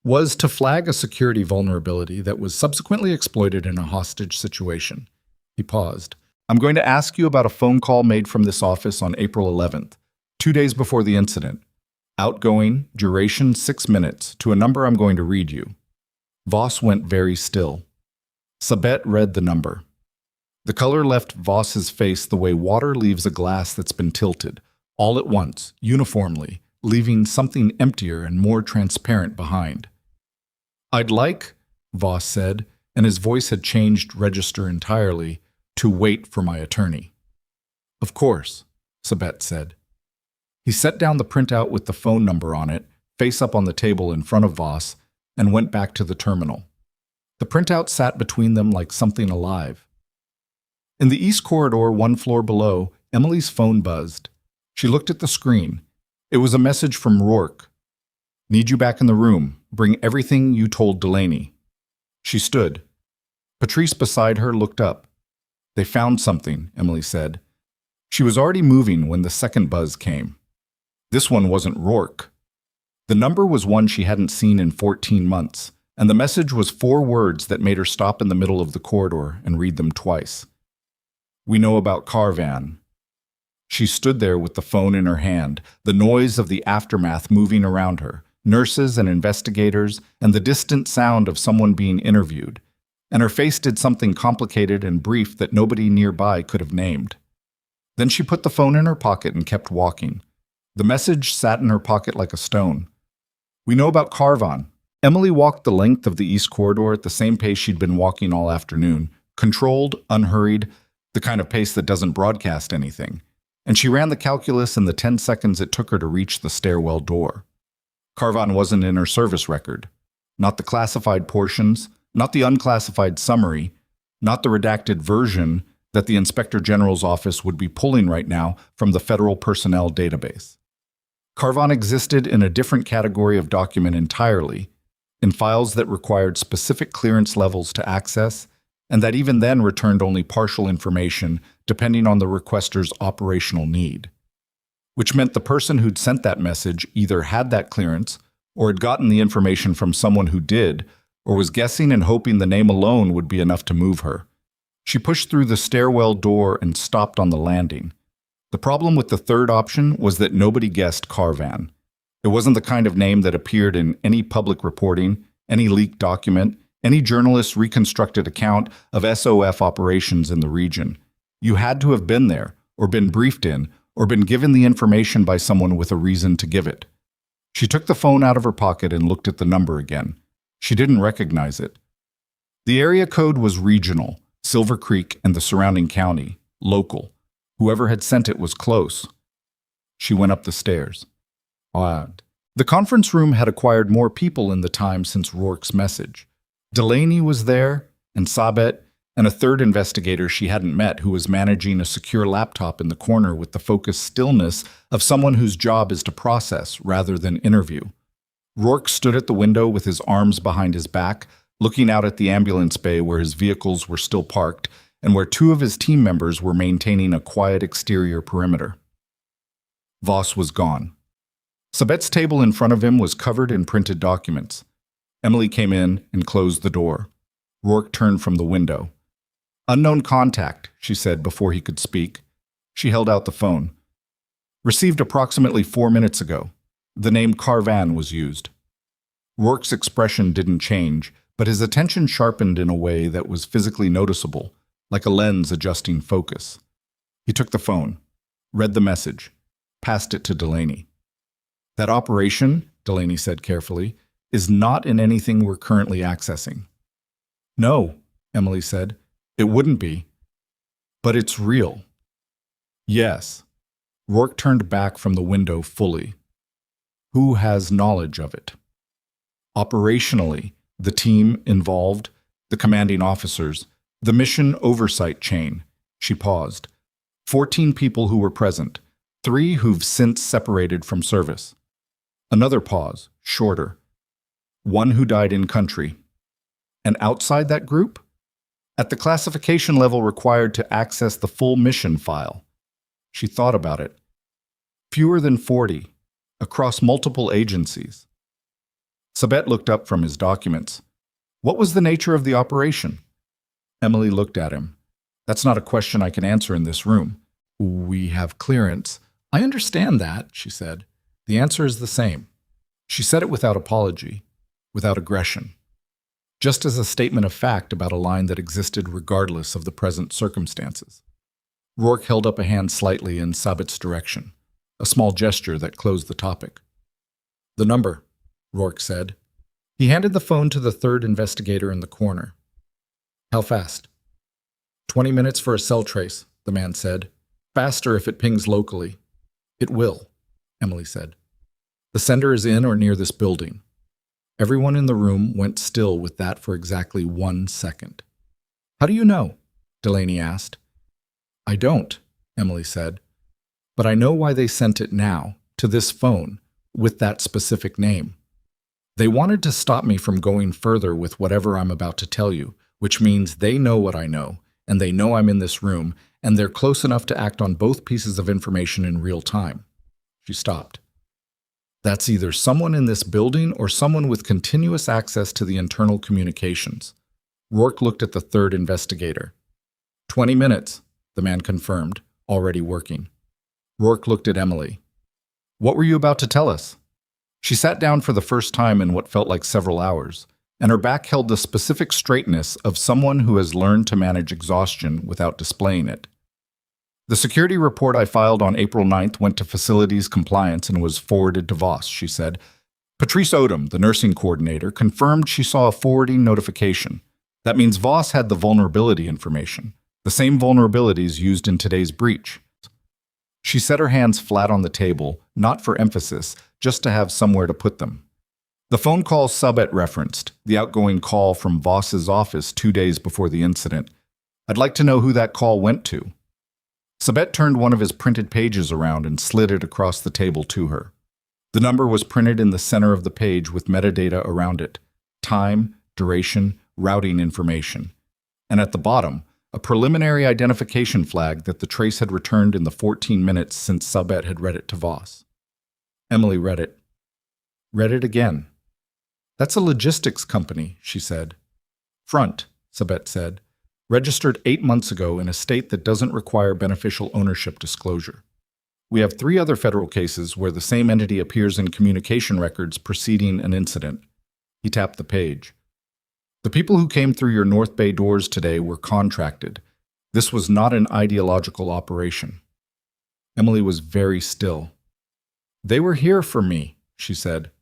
was to flag a security vulnerability that was subsequently exploited in a hostage situation. He paused. I'm going to ask you about a phone call made from this office on April 11th, 2 days before the incident. Outgoing, duration 6 minutes, to a number I'm going to read you. Voss went very still. Sabet read the number. The color left Voss's face the way water leaves a glass that's been tilted, all at once, uniformly, leaving something emptier and more transparent behind. I'd like, Voss said, and his voice had changed register entirely, to wait for my attorney. Of course, Sabet said. He set down the printout with the phone number on it, face up on the table in front of Voss, and went back to the terminal. The printout sat between them like something alive. In the east corridor 1 floor below, Emily's phone buzzed. She looked at the screen. It was a message from Rourke. Need you back in the room. Bring everything you told Delaney. She stood. Patrice beside her looked up. They found something, Emily said. She was already moving when the second buzz came. This one wasn't Rourke. The number was one she hadn't seen in 14 months, and the message was 4 words that made her stop in the middle of the corridor and read them twice. We know about Carvan. She stood there with the phone in her hand, the noise of the aftermath moving around her, nurses and investigators, and the distant sound of someone being interviewed. And her face did something complicated and brief that nobody nearby could have named. Then she put the phone in her pocket and kept walking. The message sat in her pocket like a stone. We know about Carvan. Emily walked the length of the east corridor at the same pace she'd been walking all afternoon, controlled, unhurried, the kind of pace that doesn't broadcast anything. And she ran the calculus in the 10 seconds it took her to reach the stairwell door. Carvan wasn't in her service record. Not the classified portions, not the unclassified summary, not the redacted version that the Inspector General's office would be pulling right now from the Federal Personnel Database. Carvan existed in a different category of document entirely, in files that required specific clearance levels to access, and that even then returned only partial information depending on the requester's operational need. Which meant the person who'd sent that message either had that clearance, or had gotten the information from someone who did, or was guessing and hoping the name alone would be enough to move her. She pushed through the stairwell door and stopped on the landing. The problem with the third option was that nobody guessed Carvan. It wasn't the kind of name that appeared in any public reporting, any leaked document, any journalist's reconstructed account of SOF operations in the region. You had to have been there, or been briefed in, or been given the information by someone with a reason to give it. She took the phone out of her pocket and looked at the number again. She didn't recognize it. The area code was regional, Silver Creek and the surrounding county, local. Whoever had sent it was close. She went up the stairs. Odd. The conference room had acquired more people in the time since Rourke's message. Delaney was there, and Sabet, and a third investigator she hadn't met who was managing a secure laptop in the corner with the focused stillness of someone whose job is to process rather than interview. Rourke stood at the window with his arms behind his back, looking out at the ambulance bay where his vehicles were still parked and where two of his team members were maintaining a quiet exterior perimeter. Voss was gone. Sabet's table in front of him was covered in printed documents. Emily came in and closed the door. Rourke turned from the window. "Unknown contact," she said before he could speak. She held out the phone. "Received approximately 4 minutes ago. The name Carvan was used." Rourke's expression didn't change, but his attention sharpened in a way that was physically noticeable, like a lens adjusting focus. He took the phone, read the message, passed it to Delaney. "That operation," Delaney said carefully, "is not in anything we're currently accessing." "No," Emily said, "it wouldn't be. But it's real." "Yes." Rourke turned back from the window fully. "Who has knowledge of it?" "Operationally, the team involved, the commanding officers, the mission oversight chain." She paused. 14 people who were present, 3 who've since separated from service. Another pause, shorter. 1 who died in country. And outside that group? At the classification level required to access the full mission file. She thought about it. Fewer than 40, across multiple agencies. Sabet looked up from his documents. "What was the nature of the operation?" Emily looked at him. "That's not a question I can answer in this room. We have clearance." "I understand that," she said. "The answer is the same." She said it without apology, without aggression. Just as a statement of fact about a line that existed regardless of the present circumstances. Rourke held up a hand slightly in Sabet's direction, a small gesture that closed the topic. "The number," Rourke said. He handed the phone to the third investigator in the corner. "How fast?" 20 minutes for a cell trace, the man said. "Faster if it pings locally." "It will," Emily said. "The sender is in or near this building." Everyone in the room went still with that for exactly 1 second. "How do you know?" Delaney asked. "I don't," Emily said. "But I know why they sent it now, to this phone, with that specific name. They wanted to stop me from going further with whatever I'm about to tell you, which means they know what I know, and they know I'm in this room, and they're close enough to act on both pieces of information in real time." She stopped. "That's either someone in this building or someone with continuous access to the internal communications." Rourke looked at the third investigator. 20 minutes, the man confirmed, already working. Rourke looked at Emily. "What were you about to tell us?" She sat down for the first time in what felt like several hours, and her back held the specific straightness of someone who has learned to manage exhaustion without displaying it. "The security report I filed on April 9th went to facilities compliance and was forwarded to Voss," she said. Patrice Odom, the nursing coordinator, confirmed she saw a forwarding notification. That means Voss had the vulnerability information, the same vulnerabilities used in today's breach. She set her hands flat on the table, not for emphasis, just to have somewhere to put them. The phone call Sabet referenced, the outgoing call from Voss's office 2 days before the incident. I'd like to know who that call went to. Sabet turned one of his printed pages around and slid it across the table to her. The number was printed in the center of the page with metadata around it: time, duration, routing information. And at the bottom, a preliminary identification flag that the trace had returned in the 14 minutes since Sabet had read it to Voss. Emily read it. Read it again. That's a logistics company, she said. Front, Sabet said. Registered 8 months ago in a state that doesn't require beneficial ownership disclosure. We have 3 other federal cases where the same entity appears in communication records preceding an incident. He tapped the page. The people who came through your North Bay doors today were contracted. This was not an ideological operation. Emily was very still. They were here for me, she said.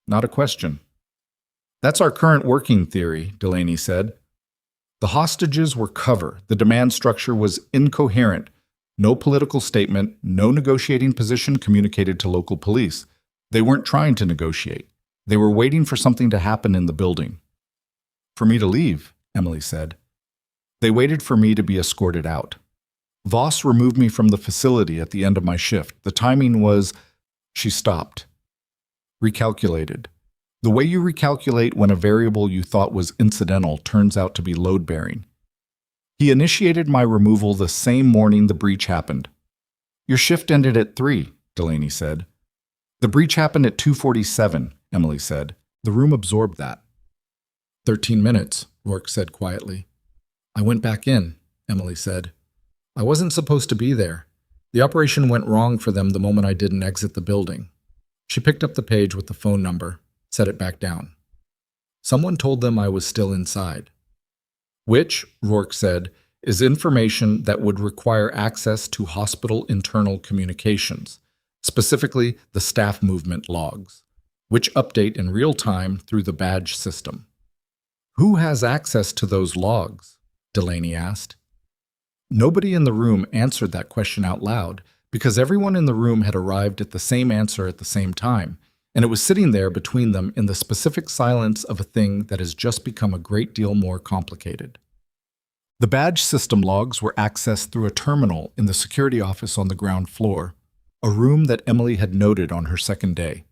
Not a question. That's our current working theory, Delaney said. The hostages were cover. The demand structure was incoherent. No political statement, no negotiating position communicated to local police. They weren't trying to negotiate. They were waiting for something to happen in the building. For me to leave, Emily said. They waited for me to be escorted out. Voss removed me from the facility at the end of my shift. The timing was... She stopped. Recalculated. The way you recalculate when a variable you thought was incidental turns out to be load-bearing. He initiated my removal the same morning the breach happened. Your shift ended at 3, Delaney said. The breach happened at 2:47, Emily said. The room absorbed that. 13 minutes, Rourke said quietly. I went back in, Emily said. I wasn't supposed to be there. The operation went wrong for them the moment I didn't exit the building. She picked up the page with the phone number, set it back down. Someone told them I was still inside. Which, Rourke said, is information that would require access to hospital internal communications, specifically the staff movement logs, which update in real time through the badge system. Who has access to those logs? Delaney asked. Nobody in the room answered that question out loud because everyone in the room had arrived at the same answer at the same time, and it was sitting there between them in the specific silence of a thing that has just become a great deal more complicated. The badge system logs were accessed through a terminal in the security office on the ground floor, a room that Emily had noted on her second day.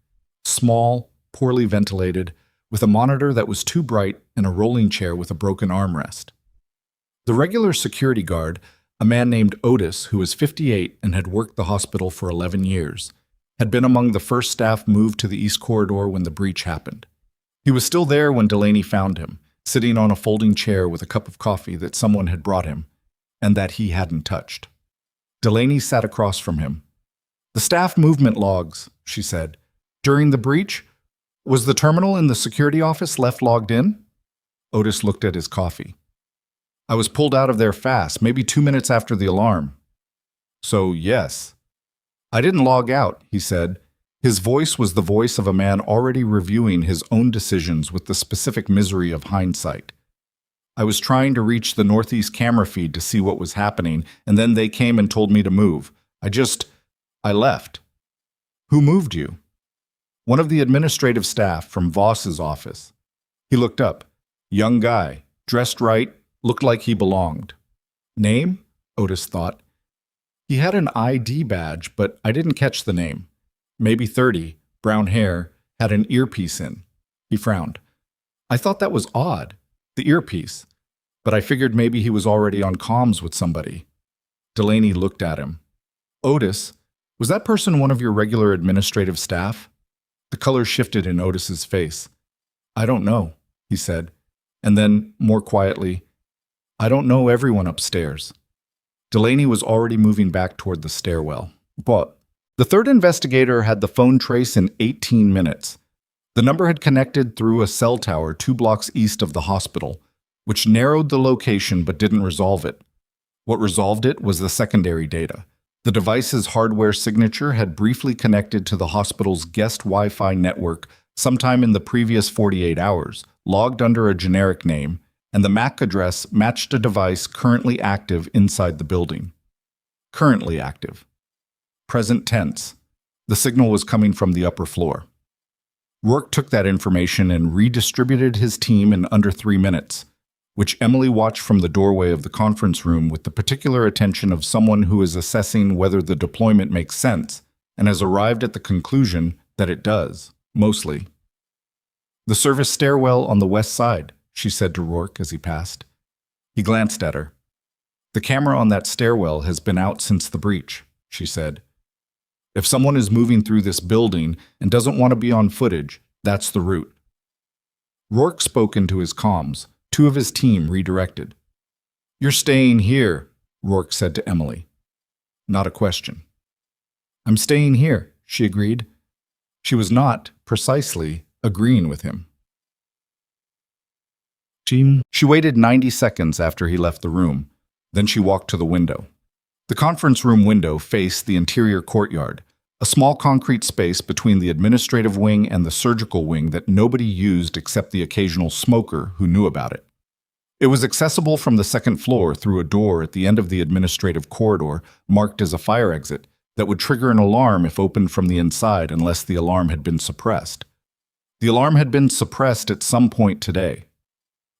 Small, poorly ventilated, with a monitor that was too bright and a rolling chair with a broken armrest. The regular security guard, a man named Otis who was 58 and had worked the hospital for 11 years, had been among the first staff moved to the East Corridor when the breach happened. He was still there when Delaney found him, sitting on a folding chair with a cup of coffee that someone had brought him, and that he hadn't touched. Delaney sat across from him. The staff movement logs, she said. During the breach, was the terminal in the security office left logged in? Otis looked at his coffee. I was pulled out of there fast, maybe 2 minutes after the alarm. So, yes. I didn't log out, he said. His voice was the voice of a man already reviewing his own decisions with the specific misery of hindsight. I was trying to reach the Northeast camera feed to see what was happening, and then they came and told me to move. I left. Who moved you? One of the administrative staff from Voss's office. He looked up. Young guy, dressed right, looked like he belonged. Name? Otis thought. He had an ID badge, but I didn't catch the name. Maybe 30, brown hair, had an earpiece in. He frowned. I thought that was odd, the earpiece, but I figured maybe he was already on comms with somebody. Delaney looked at him. Otis, was that person one of your regular administrative staff? The color shifted in Otis's face. I don't know, he said, and then, more quietly, I don't know everyone upstairs. Delaney was already moving back toward the stairwell. But the third investigator had the phone trace in 18 minutes. The number had connected through a cell tower 2 blocks east of the hospital, which narrowed the location but didn't resolve it. What resolved it was the secondary data. The device's hardware signature had briefly connected to the hospital's guest Wi-Fi network sometime in the previous 48 hours, logged under a generic name, and the MAC address matched a device currently active inside the building. Currently active. Present tense. The signal was coming from the upper floor. Rourke took that information and redistributed his team in under 3 minutes, which Emily watched from the doorway of the conference room with the particular attention of someone who is assessing whether the deployment makes sense and has arrived at the conclusion that it does, mostly. "The service stairwell on the west side," she said to Rourke as he passed. He glanced at her. "The camera on that stairwell has been out since the breach," she said. "If someone is moving through this building and doesn't want to be on footage, that's the route." Rourke spoke into his comms. 2 of his team redirected. "You're staying here," Rourke said to Emily. Not a question. "I'm staying here," she agreed. She was not, precisely, agreeing with him. She waited 90 seconds after he left the room. Then she walked to the window. The conference room window faced the interior courtyard, a small concrete space between the administrative wing and the surgical wing that nobody used except the occasional smoker who knew about it. It was accessible from the second floor through a door at the end of the administrative corridor marked as a fire exit that would trigger an alarm if opened from the inside unless the alarm had been suppressed. The alarm had been suppressed at some point today.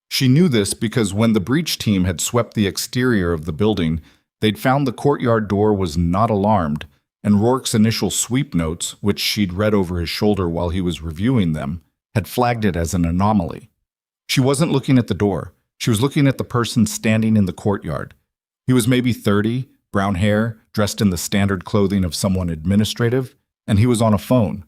She knew this because when the breach team had swept the exterior of the building, they'd found the courtyard door was not alarmed, and Rourke's initial sweep notes, which she'd read over his shoulder while he was reviewing them, had flagged it as an anomaly. She wasn't looking at the door. She was looking at the person standing in the courtyard. He was maybe 30, brown hair, dressed in the standard clothing of someone administrative, and he was on a phone.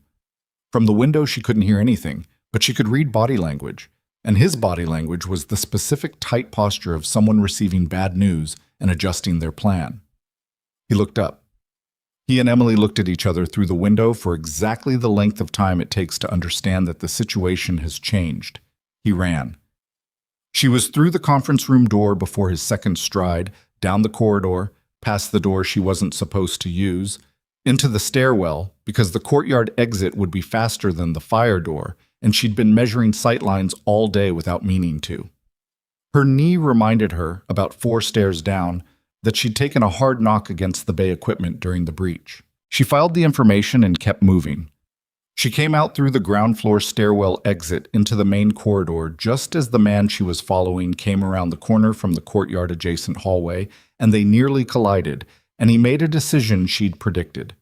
From the window she couldn't hear anything, but she could read body language, and his body language was the specific tight posture of someone receiving bad news and adjusting their plan. He looked up. He and Emily looked at each other through the window for exactly the length of time it takes to understand that the situation has changed. He ran. She was through the conference room door before his second stride, down the corridor, past the door she wasn't supposed to use, into the stairwell, because the courtyard exit would be faster than the fire door, and she'd been measuring sight lines all day without meaning to. Her knee reminded her, about 4 stairs down, that she'd taken a hard knock against the bay equipment during the breach. She filed the information and kept moving. She came out through the ground floor stairwell exit into the main corridor just as the man she was following came around the corner from the courtyard-adjacent hallway, and they nearly collided, and he made a decision she'd predicted.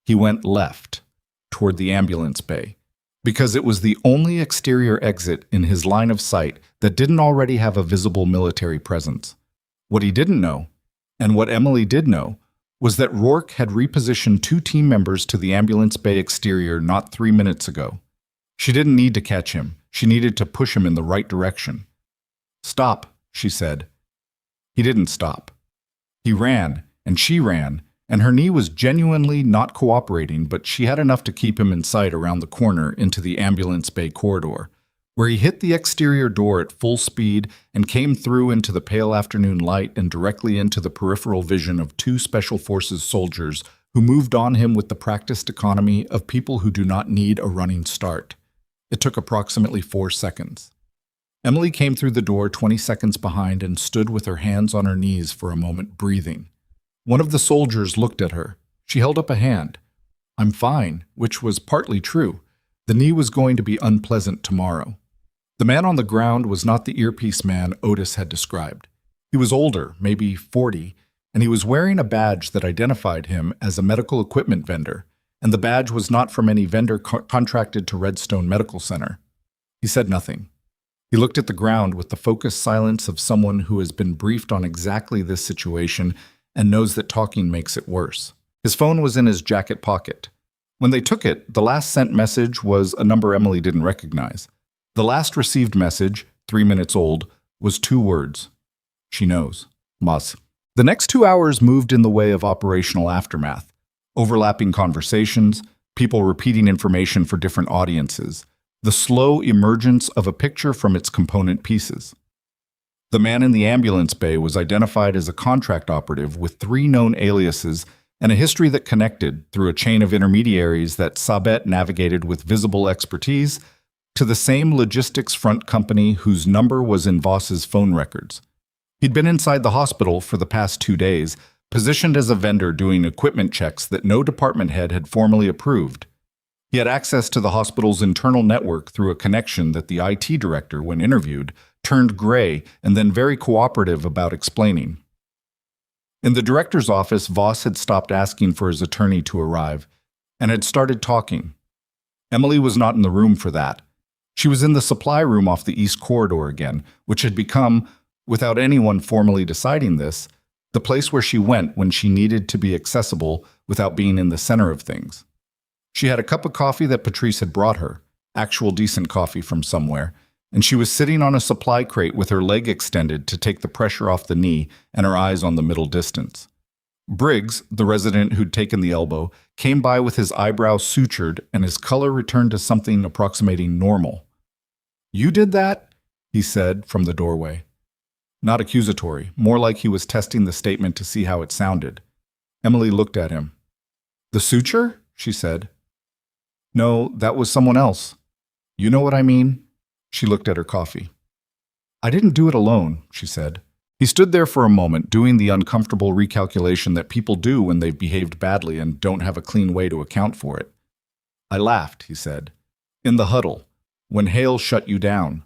He went left, toward the ambulance bay, because it was the only exterior exit in his line of sight that didn't already have a visible military presence. What he didn't know, and what Emily did know, was that Rourke had repositioned 2 team members to the ambulance bay exterior not 3 minutes ago. She didn't need to catch him. She needed to push him in the right direction. "Stop," she said. He didn't stop. He ran, and she ran, and her knee was genuinely not cooperating, but she had enough to keep him in sight around the corner into the ambulance bay corridor, where he hit the exterior door at full speed and came through into the pale afternoon light and directly into the peripheral vision of 2 Special Forces soldiers who moved on him with the practiced economy of people who do not need a running start. It took approximately 4 seconds. Emily came through the door 20 seconds behind and stood with her hands on her knees for a moment, breathing. One of the soldiers looked at her. She held up a hand. "I'm fine," which was partly true. The knee was going to be unpleasant tomorrow. The man on the ground was not the earpiece man Otis had described. He was older, maybe 40, and he was wearing a badge that identified him as a medical equipment vendor, and the badge was not from any vendor contracted to Redstone Medical Center. He said nothing. He looked at the ground with the focused silence of someone who has been briefed on exactly this situation and knows that talking makes it worse. His phone was in his jacket pocket. When they took it, the last sent message was a number Emily didn't recognize. The last received message, 3 minutes old, was 2 words. She knows. Mas. The next 2 hours moved in the way of operational aftermath. Overlapping conversations, people repeating information for different audiences, the slow emergence of a picture from its component pieces. The man in the ambulance bay was identified as a contract operative with 3 known aliases and a history that connected through a chain of intermediaries that Sabet navigated with visible expertise, to the same logistics front company whose number was in Voss's phone records. He'd been inside the hospital for the past 2 days, positioned as a vendor doing equipment checks that no department head had formally approved. He had access to the hospital's internal network through a connection that the IT director, when interviewed, turned gray and then very cooperative about explaining. In the director's office, Voss had stopped asking for his attorney to arrive and had started talking. Emily was not in the room for that. She was in the supply room off the east corridor again, which had become, without anyone formally deciding this, the place where she went when she needed to be accessible without being in the center of things. She had a cup of coffee that Patrice had brought her, actual decent coffee from somewhere, and she was sitting on a supply crate with her leg extended to take the pressure off the knee and her eyes on the middle distance. Briggs, the resident who'd taken the elbow, came by with his eyebrows sutured and his color returned to something approximating normal. "You did that?" he said from the doorway. Not accusatory, more like he was testing the statement to see how it sounded. Emily looked at him. "The suture?" she said. "No, that was someone else. You know what I mean?" She looked at her coffee. "I didn't do it alone," she said. He stood there for a moment, doing the uncomfortable recalculation that people do when they've behaved badly and don't have a clean way to account for it. "I laughed," he said. "In the huddle, when Hale shut you down."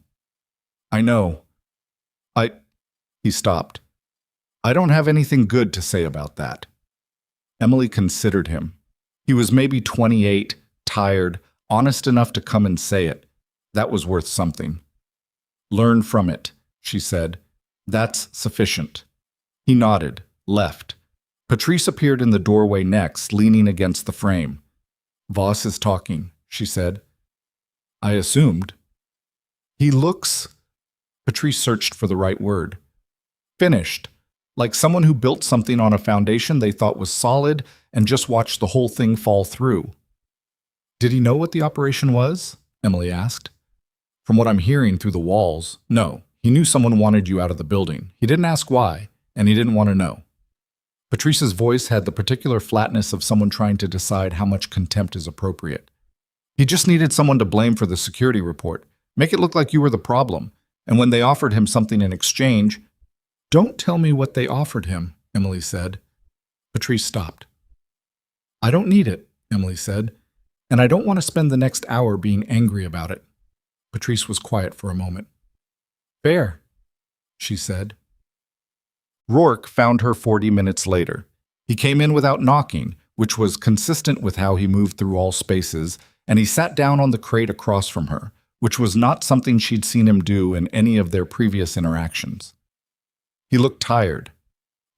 "I know. He stopped. "I don't have anything good to say about that." Emily considered him. He was maybe 28, tired, honest enough to come and say it. That was worth something. "Learn from it," she said. "That's sufficient." He nodded, left. Patrice appeared in the doorway next, leaning against the frame. "Voss is talking," she said. "I assumed." "He looks—" Patrice searched for the right word. "Finished. Like someone who built something on a foundation they thought was solid and just watched the whole thing fall through." "Did he know what the operation was?" Emily asked. "From what I'm hearing through the walls, no. He knew someone wanted you out of the building. He didn't ask why, and he didn't want to know." Patrice's voice had the particular flatness of someone trying to decide how much contempt is appropriate. "He just needed someone to blame for the security report. Make it look like you were the problem. And when they offered him something in exchange—" "Don't tell me what they offered him," Emily said. Patrice stopped. "I don't need it," Emily said, "and I don't want to spend the next hour being angry about it." Patrice was quiet for a moment. "Fair," she said. Rourke found her 40 minutes later. He came in without knocking, which was consistent with how he moved through all spaces, and he sat down on the crate across from her, which was not something she'd seen him do in any of their previous interactions. He looked tired.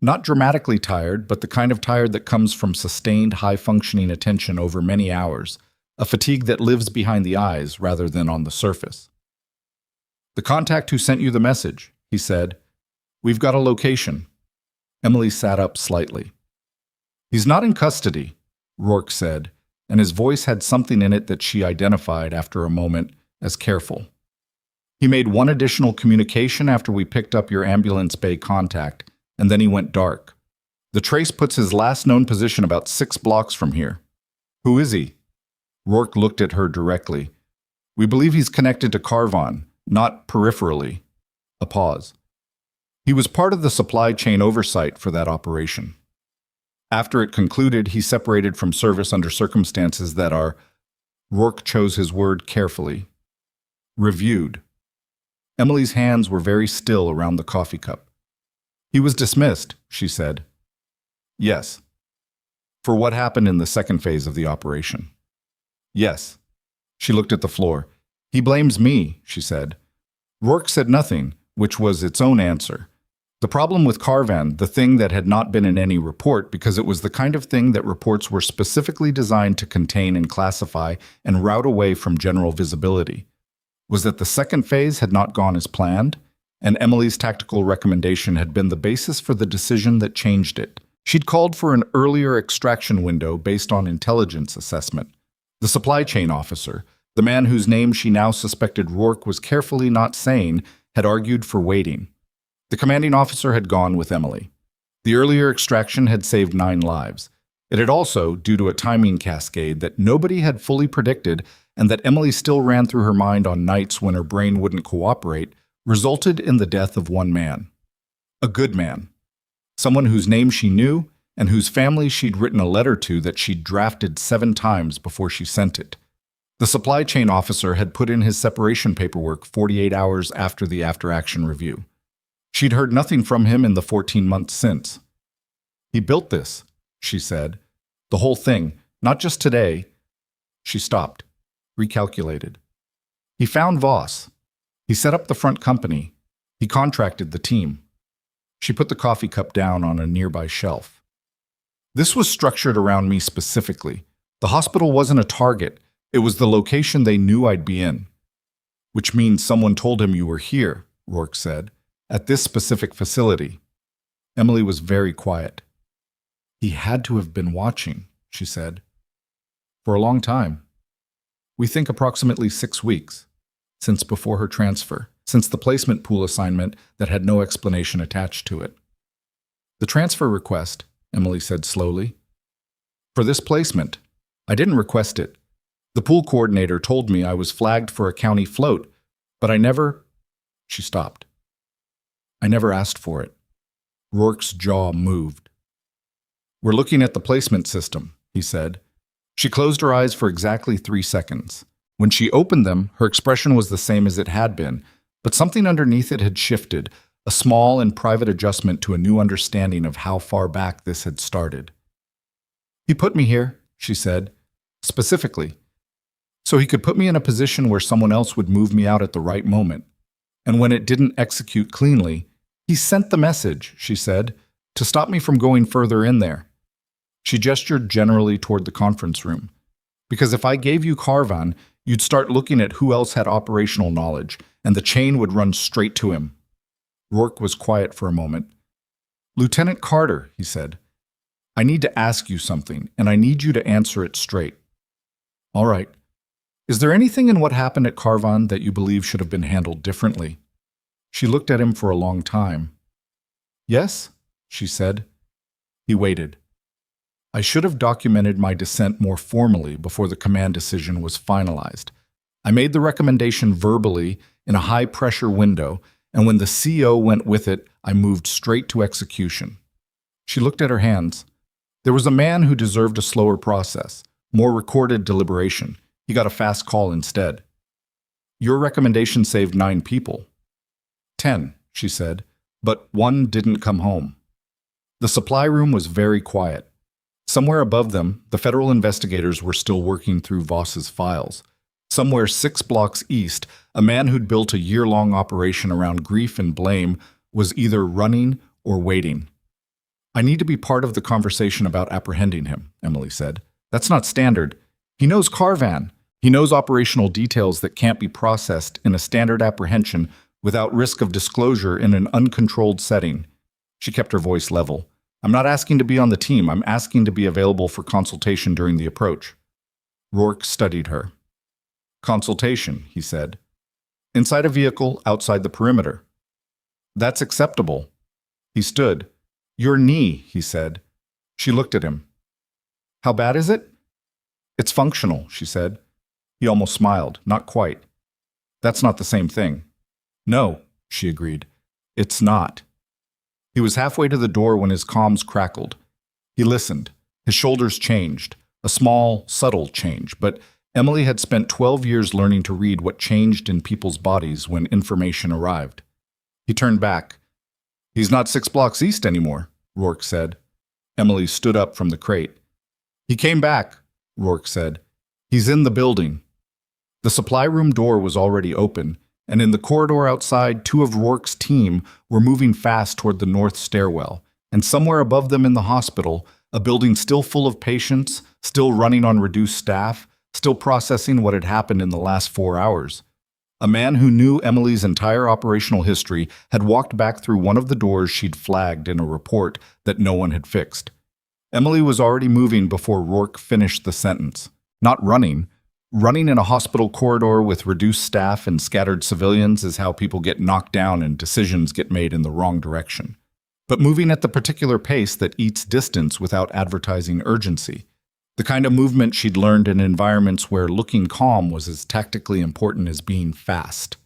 Not dramatically tired, but the kind of tired that comes from sustained, high-functioning attention over many hours, a fatigue that lives behind the eyes rather than on the surface. "The contact who sent you the message," he said. "We've got a location." Emily sat up slightly. "He's not in custody," Rourke said, and his voice had something in it that she identified after a moment as careful. "He made one additional communication after we picked up your ambulance bay contact, and then he went dark. The trace puts his last known position about 6 blocks from here." "Who is he?" Rourke looked at her directly. "We believe he's connected to Carvon, not peripherally." A pause. "He was part of the supply chain oversight for that operation. After it concluded, he separated from service under circumstances that are," Rourke chose his word carefully, "reviewed." Emily's hands were very still around the coffee cup. "He was dismissed," she said. "Yes." "For what happened in the second phase of the operation?" "Yes." She looked at the floor. "He blames me," she said. Rourke said nothing, which was its own answer. The problem with Carvan, the thing that had not been in any report because it was the kind of thing that reports were specifically designed to contain and classify and route away from general visibility, was that the second phase had not gone as planned, and Emily's tactical recommendation had been the basis for the decision that changed it. She'd called for an earlier extraction window based on intelligence assessment. The supply chain officer, the man whose name she now suspected Rourke was carefully not saying, had argued for waiting. The commanding officer had gone with Emily. The earlier extraction had saved 9 lives. It had also, due to a timing cascade that nobody had fully predicted, and that Emily still ran through her mind on nights when her brain wouldn't cooperate, resulted in the death of one man. A good man. Someone whose name she knew and whose family she'd written a letter to that she'd drafted 7 times before she sent it. The supply chain officer had put in his separation paperwork 48 hours after the after-action review. She'd heard nothing from him in the 14 months since. He built this, she said. The whole thing, not just today. She stopped, recalculated. He found Voss. He set up the front company. He contracted the team. She put the coffee cup down on a nearby shelf. This was structured around me specifically. The hospital wasn't a target. It was the location they knew I'd be in. Which means someone told him you were here, Rourke said, at this specific facility. Emily was very quiet. He had to have been watching, she said. For a long time. We think approximately 6 weeks, since before her transfer, since the placement pool assignment that had no explanation attached to it. The transfer request, Emily said slowly. For this placement, I didn't request it. The pool coordinator told me I was flagged for a county float, but I never... She stopped. I never asked for it. Rourke's jaw moved. We're looking at the placement system, he said. She closed her eyes for exactly 3 seconds. When she opened them, her expression was the same as it had been, but something underneath it had shifted, a small and private adjustment to a new understanding of how far back this had started. He put me here, she said, specifically, so he could put me in a position where someone else would move me out at the right moment. And when it didn't execute cleanly, he sent the message, she said, to stop me from going further in there. She gestured generally toward the conference room. Because if I gave you Carvan, you'd start looking at who else had operational knowledge, and the chain would run straight to him. Rourke was quiet for a moment. Lieutenant Carter, he said, I need to ask you something, and I need you to answer it straight. All right. Is there anything in what happened at Carvan that you believe should have been handled differently? She looked at him for a long time. Yes, she said. He waited. I should have documented my dissent more formally before the command decision was finalized. I made the recommendation verbally in a high-pressure window, and when the CO went with it, I moved straight to execution. She looked at her hands. There was a man who deserved a slower process, more recorded deliberation. He got a fast call instead. Your recommendation saved 9 people. 10, she said, but 1 didn't come home. The supply room was very quiet. Somewhere above them, the federal investigators were still working through Voss's files. Somewhere 6 blocks east, a man who'd built a year-long operation around grief and blame was either running or waiting. I need to be part of the conversation about apprehending him, Emily said. That's not standard. He knows Carvan. He knows operational details that can't be processed in a standard apprehension without risk of disclosure in an uncontrolled setting. She kept her voice level. I'm not asking to be on the team. I'm asking to be available for consultation during the approach. Rourke studied her. Consultation, he said. Inside a vehicle, outside the perimeter. That's acceptable. He stood. Your knee, he said. She looked at him. How bad is it? It's functional, she said. He almost smiled. Not quite. That's not the same thing. No, she agreed. It's not. He was halfway to the door when his comms crackled. He listened. His shoulders changed. A small, subtle change, but Emily had spent 12 years learning to read what changed in people's bodies when information arrived. He turned back. He's not 6 blocks east anymore, Rourke said. Emily stood up from the crate. He came back, Rourke said. He's in the building. The supply room door was already open, and in the corridor outside, 2 of Rourke's team were moving fast toward the north stairwell, and somewhere above them in the hospital, a building still full of patients, still running on reduced staff, still processing what had happened in the last 4 hours. A man who knew Emily's entire operational history had walked back through one of the doors she'd flagged in a report that no one had fixed. Emily was already moving before Rourke finished the sentence. Not running. Running in a hospital corridor with reduced staff and scattered civilians is how people get knocked down and decisions get made in the wrong direction. But moving at the particular pace that eats distance without advertising urgency. The kind of movement she'd learned in environments where looking calm was as tactically important as being fast.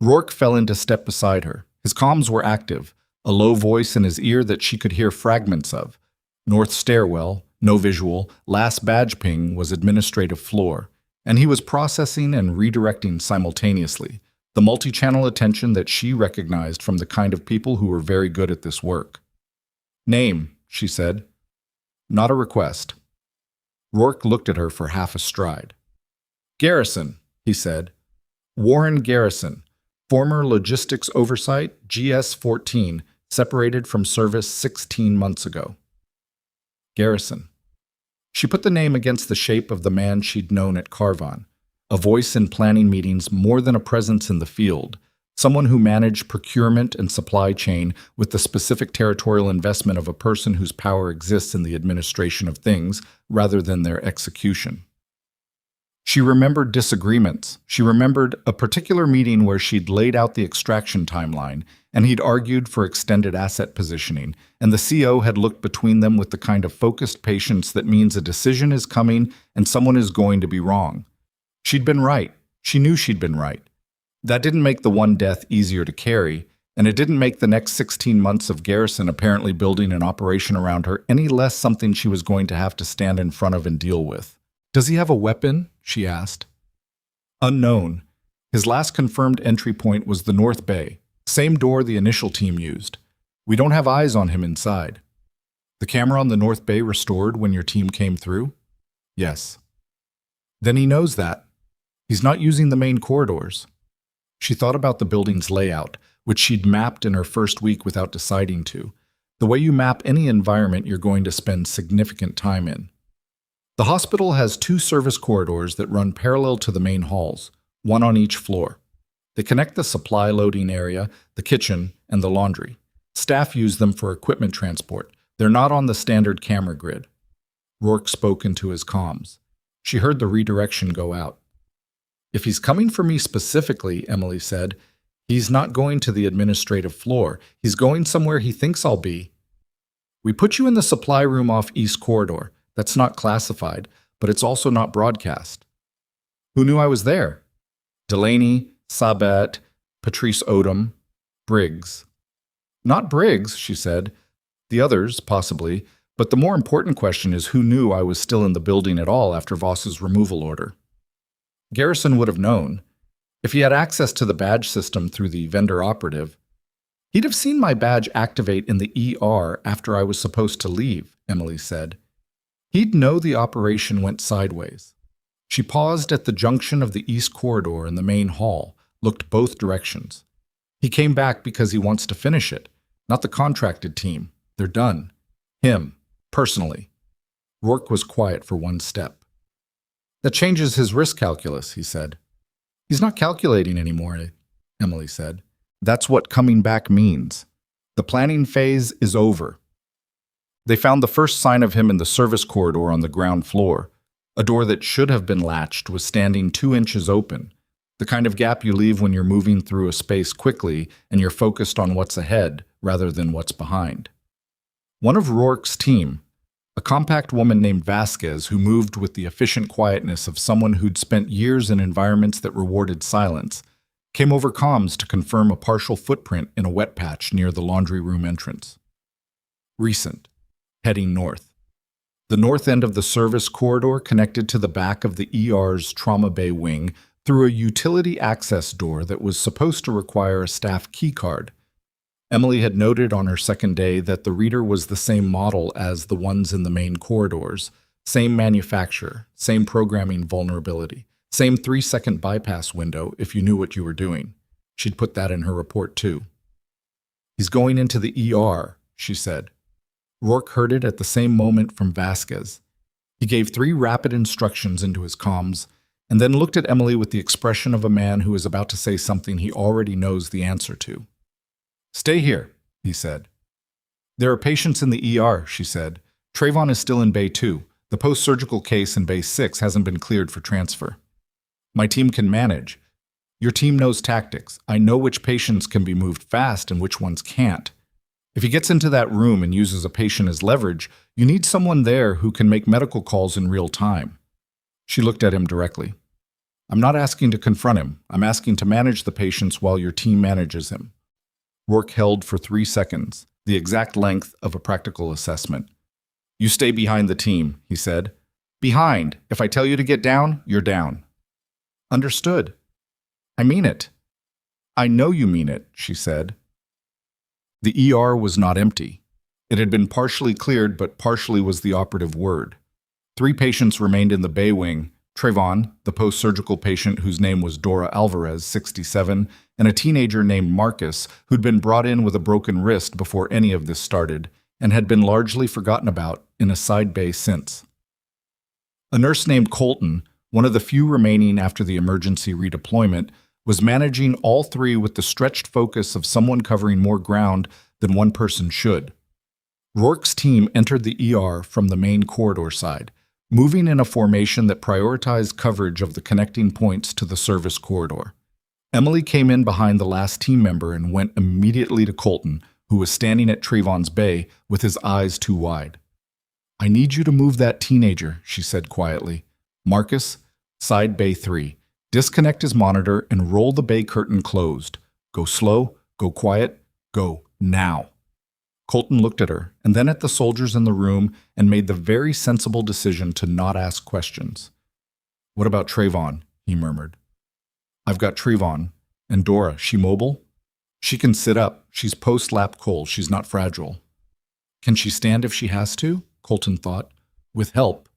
Rourke fell into step beside her. His comms were active, a low voice in his ear that she could hear fragments of. North stairwell, no visual, last badge ping was administrative floor, and he was processing and redirecting simultaneously, the multi-channel attention that she recognized from the kind of people who were very good at this work. Name, she said. Not a request. Rourke looked at her for half a stride. Garrison, he said. Warren Garrison, former logistics oversight, GS-14, separated from service 16 months ago. Garrison. She put the name against the shape of the man she'd known at Carvon, a voice in planning meetings more than a presence in the field, someone who managed procurement and supply chain with the specific territorial investment of a person whose power exists in the administration of things rather than their execution. She remembered disagreements. She remembered a particular meeting where she'd laid out the extraction timeline, and he'd argued for extended asset positioning, and the CO had looked between them with the kind of focused patience that means a decision is coming and someone is going to be wrong. She'd been right. She knew she'd been right. That didn't make the one death easier to carry, and it didn't make the next 16 months of Garrison apparently building an operation around her any less something she was going to have to stand in front of and deal with. Does he have a weapon? She asked. Unknown. His last confirmed entry point was the North Bay, same door the initial team used. We don't have eyes on him inside. The camera on the North Bay restored when your team came through? Yes. Then he knows that. He's not using the main corridors. She thought about the building's layout, which she'd mapped in her first week without deciding to. The way you map any environment you're going to spend significant time in. The hospital has 2 service corridors that run parallel to the main halls, one on each floor. They connect the supply loading area, the kitchen, and the laundry. Staff use them for equipment transport. They're not on the standard camera grid. Rourke spoke into his comms. She heard the redirection go out. If he's coming for me specifically, Emily said, he's not going to the administrative floor. He's going somewhere he thinks I'll be. We put you in the supply room off East Corridor. That's not classified, but it's also not broadcast. Who knew I was there? Delaney, Sabet, Patrice Odom, Briggs. Not Briggs, she said. The others, possibly, but the more important question is who knew I was still in the building at all after Voss's removal order. Garrison would have known. If he had access to the badge system through the vendor operative, he'd have seen my badge activate in the ER after I was supposed to leave, Emily said. He'd know the operation went sideways. She paused at the junction of the East Corridor and the main hall, looked both directions. He came back because he wants to finish it, not the contracted team. They're done. Him, personally. Rourke was quiet for one step. That changes his risk calculus, he said. He's not calculating anymore, Emily said. That's what coming back means. The planning phase is over. They found the first sign of him in the service corridor on the ground floor. A door that should have been latched was standing 2 inches open, the kind of gap you leave when you're moving through a space quickly and you're focused on what's ahead rather than what's behind. One of Rourke's team, a compact woman named Vasquez who moved with the efficient quietness of someone who'd spent years in environments that rewarded silence, came over comms to confirm a partial footprint in a wet patch near the laundry room entrance. Recent. Heading north. The north end of the service corridor connected to the back of the ER's trauma bay wing through a utility access door that was supposed to require a staff keycard. Emily had noted on her second day that the reader was the same model as the ones in the main corridors, same manufacturer, same programming vulnerability, same 3-second bypass window if you knew what you were doing. She'd put that in her report too. He's going into the ER, she said. Rourke heard it at the same moment from Vasquez. He gave 3 rapid instructions into his comms, and then looked at Emily with the expression of a man who is about to say something he already knows the answer to. Stay here, he said. There are patients in the ER, she said. Trayvon is still in Bay 2. The post-surgical case in Bay 6 hasn't been cleared for transfer. My team can manage. Your team knows tactics. I know which patients can be moved fast and which ones can't. If he gets into that room and uses a patient as leverage, you need someone there who can make medical calls in real time. She looked at him directly. I'm not asking to confront him. I'm asking to manage the patients while your team manages him. Rourke held for 3 seconds, the exact length of a practical assessment. You stay behind the team, he said. Behind. If I tell you to get down, you're down. Understood. I mean it. I know you mean it, she said. The ER was not empty. It had been partially cleared, but partially was the operative word. 3 patients remained in the bay wing: Trayvon, the post-surgical patient whose name was Dora Alvarez, 67, and a teenager named Marcus, who'd been brought in with a broken wrist before any of this started, and had been largely forgotten about in a side bay since. A nurse named Colton, one of the few remaining after the emergency redeployment, was managing all 3 with the stretched focus of someone covering more ground than one person should. Rourke's team entered the ER from the main corridor side, moving in a formation that prioritized coverage of the connecting points to the service corridor. Emily came in behind the last team member and went immediately to Colton, who was standing at Trayvon's bay with his eyes too wide. I need you to move that teenager, she said quietly. Marcus, side bay 3. Disconnect his monitor and roll the bay curtain closed. Go slow, go quiet, go now. Colton looked at her and then at the soldiers in the room and made the very sensible decision to not ask questions. What about Trayvon? He murmured. I've got Trayvon. And Dora, she mobile? She can sit up. She's post-lap coal. She's not fragile. Can she stand if she has to? Colton thought. With help.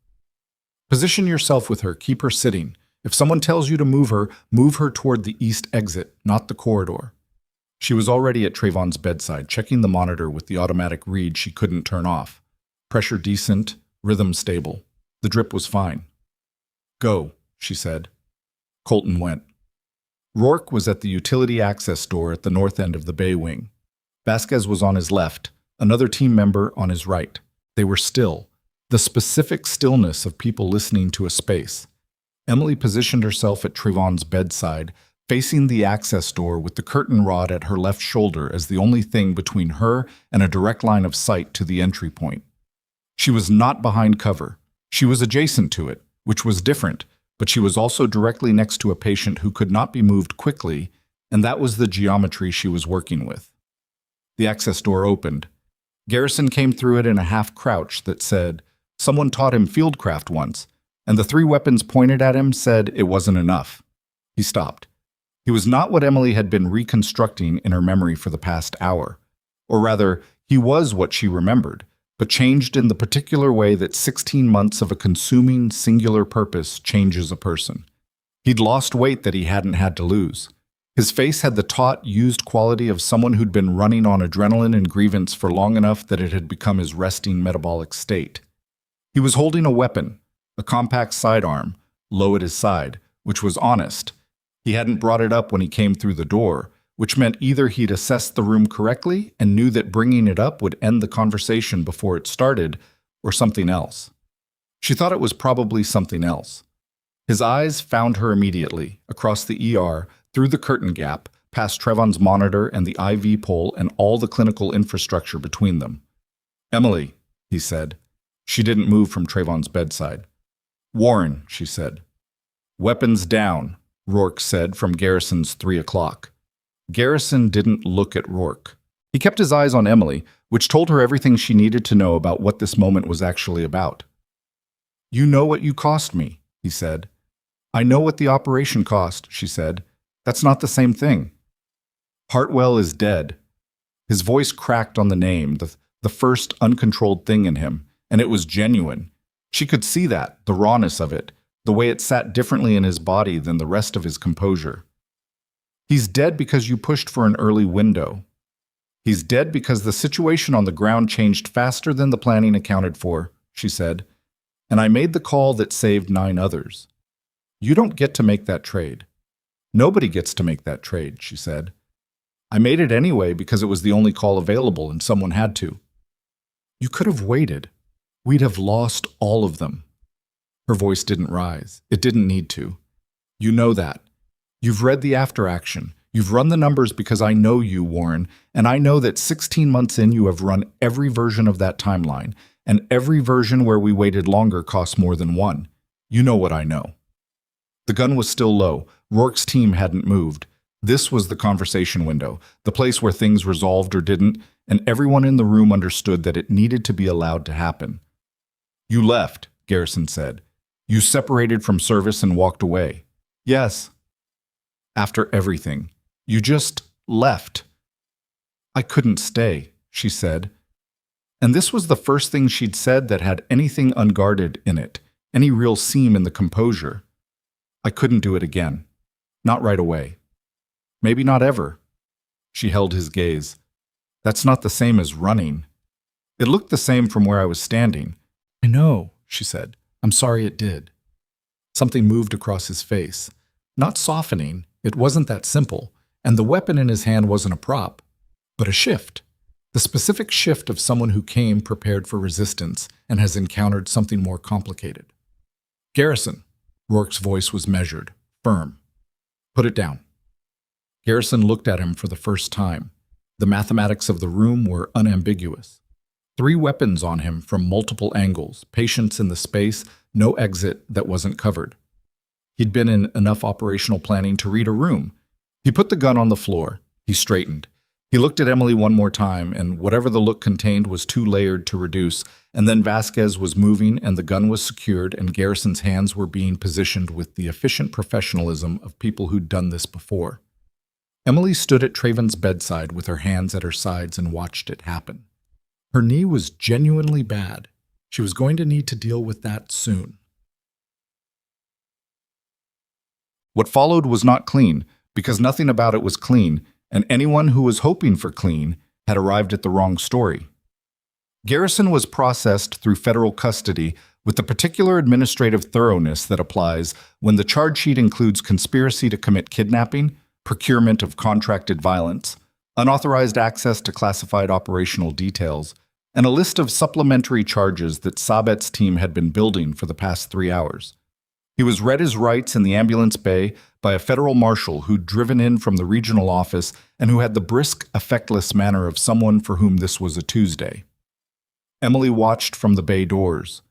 Position yourself with her. Keep her sitting. If someone tells you to move her toward the east exit, not the corridor. She was already at Trayvon's bedside, checking the monitor with the automatic read she couldn't turn off. Pressure decent, rhythm stable. The drip was fine. Go, she said. Colton went. Rourke was at the utility access door at the north end of the bay wing. Vasquez was on his left, another team member on his right. They were still, the specific stillness of people listening to a space. Emily positioned herself at Trayvon's bedside, facing the access door with the curtain rod at her left shoulder as the only thing between her and a direct line of sight to the entry point. She was not behind cover. She was adjacent to it, which was different, but she was also directly next to a patient who could not be moved quickly, and that was the geometry she was working with. The access door opened. Garrison came through it in a half-crouch that said, "Someone taught him fieldcraft once," and the 3 weapons pointed at him said it wasn't enough. He stopped. He was not what Emily had been reconstructing in her memory for the past hour. Or rather, he was what she remembered, but changed in the particular way that 16 months of a consuming, singular purpose changes a person. He'd lost weight that he hadn't had to lose. His face had the taut, used quality of someone who'd been running on adrenaline and grievance for long enough that it had become his resting metabolic state. He was holding a weapon, a compact sidearm, low at his side, which was honest. He hadn't brought it up when he came through the door, which meant either he'd assessed the room correctly and knew that bringing it up would end the conversation before it started, or something else. She thought it was probably something else. His eyes found her immediately, across the ER, through the curtain gap, past Trayvon's monitor and the IV pole and all the clinical infrastructure between them. Emily, he said. She didn't move from Trayvon's bedside. Warren, she said. Weapons down, Rourke said from Garrison's 3 o'clock. Garrison didn't look at Rourke. He kept his eyes on Emily, which told her everything she needed to know about what this moment was actually about. You know what you cost me, he said. I know what the operation cost, she said. That's not the same thing. Hartwell is dead. His voice cracked on the name, the first uncontrolled thing in him, and it was genuine. She could see that, the rawness of it, the way it sat differently in his body than the rest of his composure. He's dead because you pushed for an early window. He's dead because the situation on the ground changed faster than the planning accounted for, she said, and I made the call that saved 9 others. You don't get to make that trade. Nobody gets to make that trade, she said. I made it anyway because it was the only call available and someone had to. You could have waited. We'd have lost all of them. Her voice didn't rise. It didn't need to. You know that. You've read the after action. You've run the numbers because I know you, Warren, and I know that 16 months in you have run every version of that timeline, and every version where we waited longer costs more than one. You know what I know. The gun was still low. Rourke's team hadn't moved. This was the conversation window, the place where things resolved or didn't, and everyone in the room understood that it needed to be allowed to happen. You left, Garrison said. You separated from service and walked away. Yes. After everything. You just left. I couldn't stay, she said. And this was the first thing she'd said that had anything unguarded in it, any real seam in the composure. I couldn't do it again. Not right away. Maybe not ever. She held his gaze. That's not the same as running. It looked the same from where I was standing. I know, she said. I'm sorry it did. Something moved across his face. Not softening, it wasn't that simple, and the weapon in his hand wasn't a prop, but a shift. The specific shift of someone who came prepared for resistance and has encountered something more complicated. Garrison. Rourke's voice was measured, firm. Put it down. Garrison looked at him for the first time. The mathematics of the room were unambiguous. 3 weapons on him from multiple angles, patience in the space, no exit that wasn't covered. He'd been in enough operational planning to read a room. He put the gun on the floor. He straightened. He looked at Emily one more time, and whatever the look contained was too layered to reduce, and then Vasquez was moving and the gun was secured and Garrison's hands were being positioned with the efficient professionalism of people who'd done this before. Emily stood at Traven's bedside with her hands at her sides and watched it happen. Her knee was genuinely bad. She was going to need to deal with that soon. What followed was not clean, because nothing about it was clean, and anyone who was hoping for clean had arrived at the wrong story. Garrison was processed through federal custody with the particular administrative thoroughness that applies when the charge sheet includes conspiracy to commit kidnapping, procurement of contracted violence, unauthorized access to classified operational details, and a list of supplementary charges that Sabet's team had been building for the past 3 hours. He was read his rights in the ambulance bay by a federal marshal who'd driven in from the regional office and who had the brisk, effectless manner of someone for whom this was a Tuesday. Emily watched from the bay doors.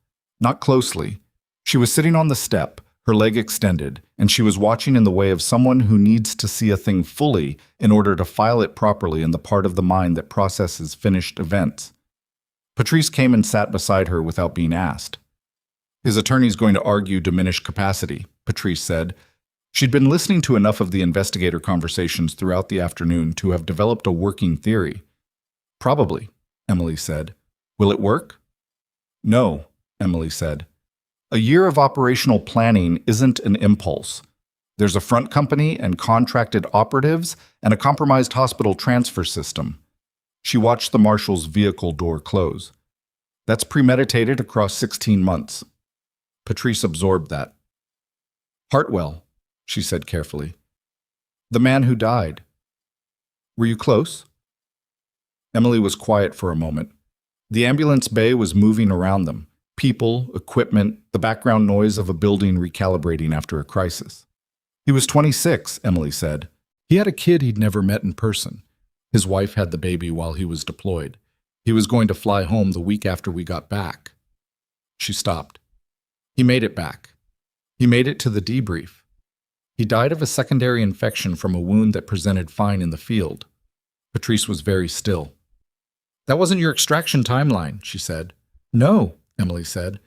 Not closely. She was sitting on the step, her leg extended, and she was watching in the way of someone who needs to see a thing fully in order to file it properly in the part of the mind that processes finished events. Patrice came and sat beside her without being asked. His attorney's going to argue diminished capacity, Patrice said. She'd been listening to enough of the investigator conversations throughout the afternoon to have developed a working theory. Probably, Emily said. Will it work? No, Emily said. A year of operational planning isn't an impulse. There's a front company and contracted operatives and a compromised hospital transfer system. She watched the marshal's vehicle door close. That's premeditated across 16 months. Patrice absorbed that. Hartwell, she said carefully. The man who died. Were you close? Emily was quiet for a moment. The ambulance bay was moving around them. People, equipment, the background noise of a building recalibrating after a crisis. He was 26, Emily said. He had a kid he'd never met in person. His wife had the baby while he was deployed. He was going to fly home the week after we got back. She stopped. He made it back. He made it to the debrief. He died of a secondary infection from a wound that presented fine in the field. Patrice was very still. That wasn't your extraction timeline, she said. No, Emily said.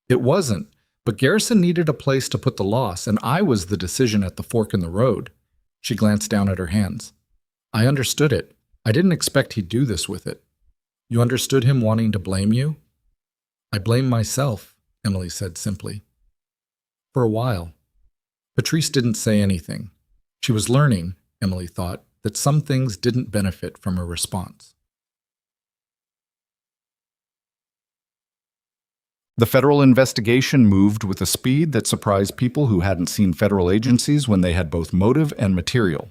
It wasn't, but Garrison needed a place to put the loss, and I was the decision at the fork in the road. She glanced down at her hands. I understood it. I didn't expect he'd do this with it. You understood him wanting to blame you? I blame myself, Emily said simply. For a while. Patrice didn't say anything. She was learning, Emily thought, that some things didn't benefit from a response. The federal investigation moved with a speed that surprised people who hadn't seen federal agencies when they had both motive and material.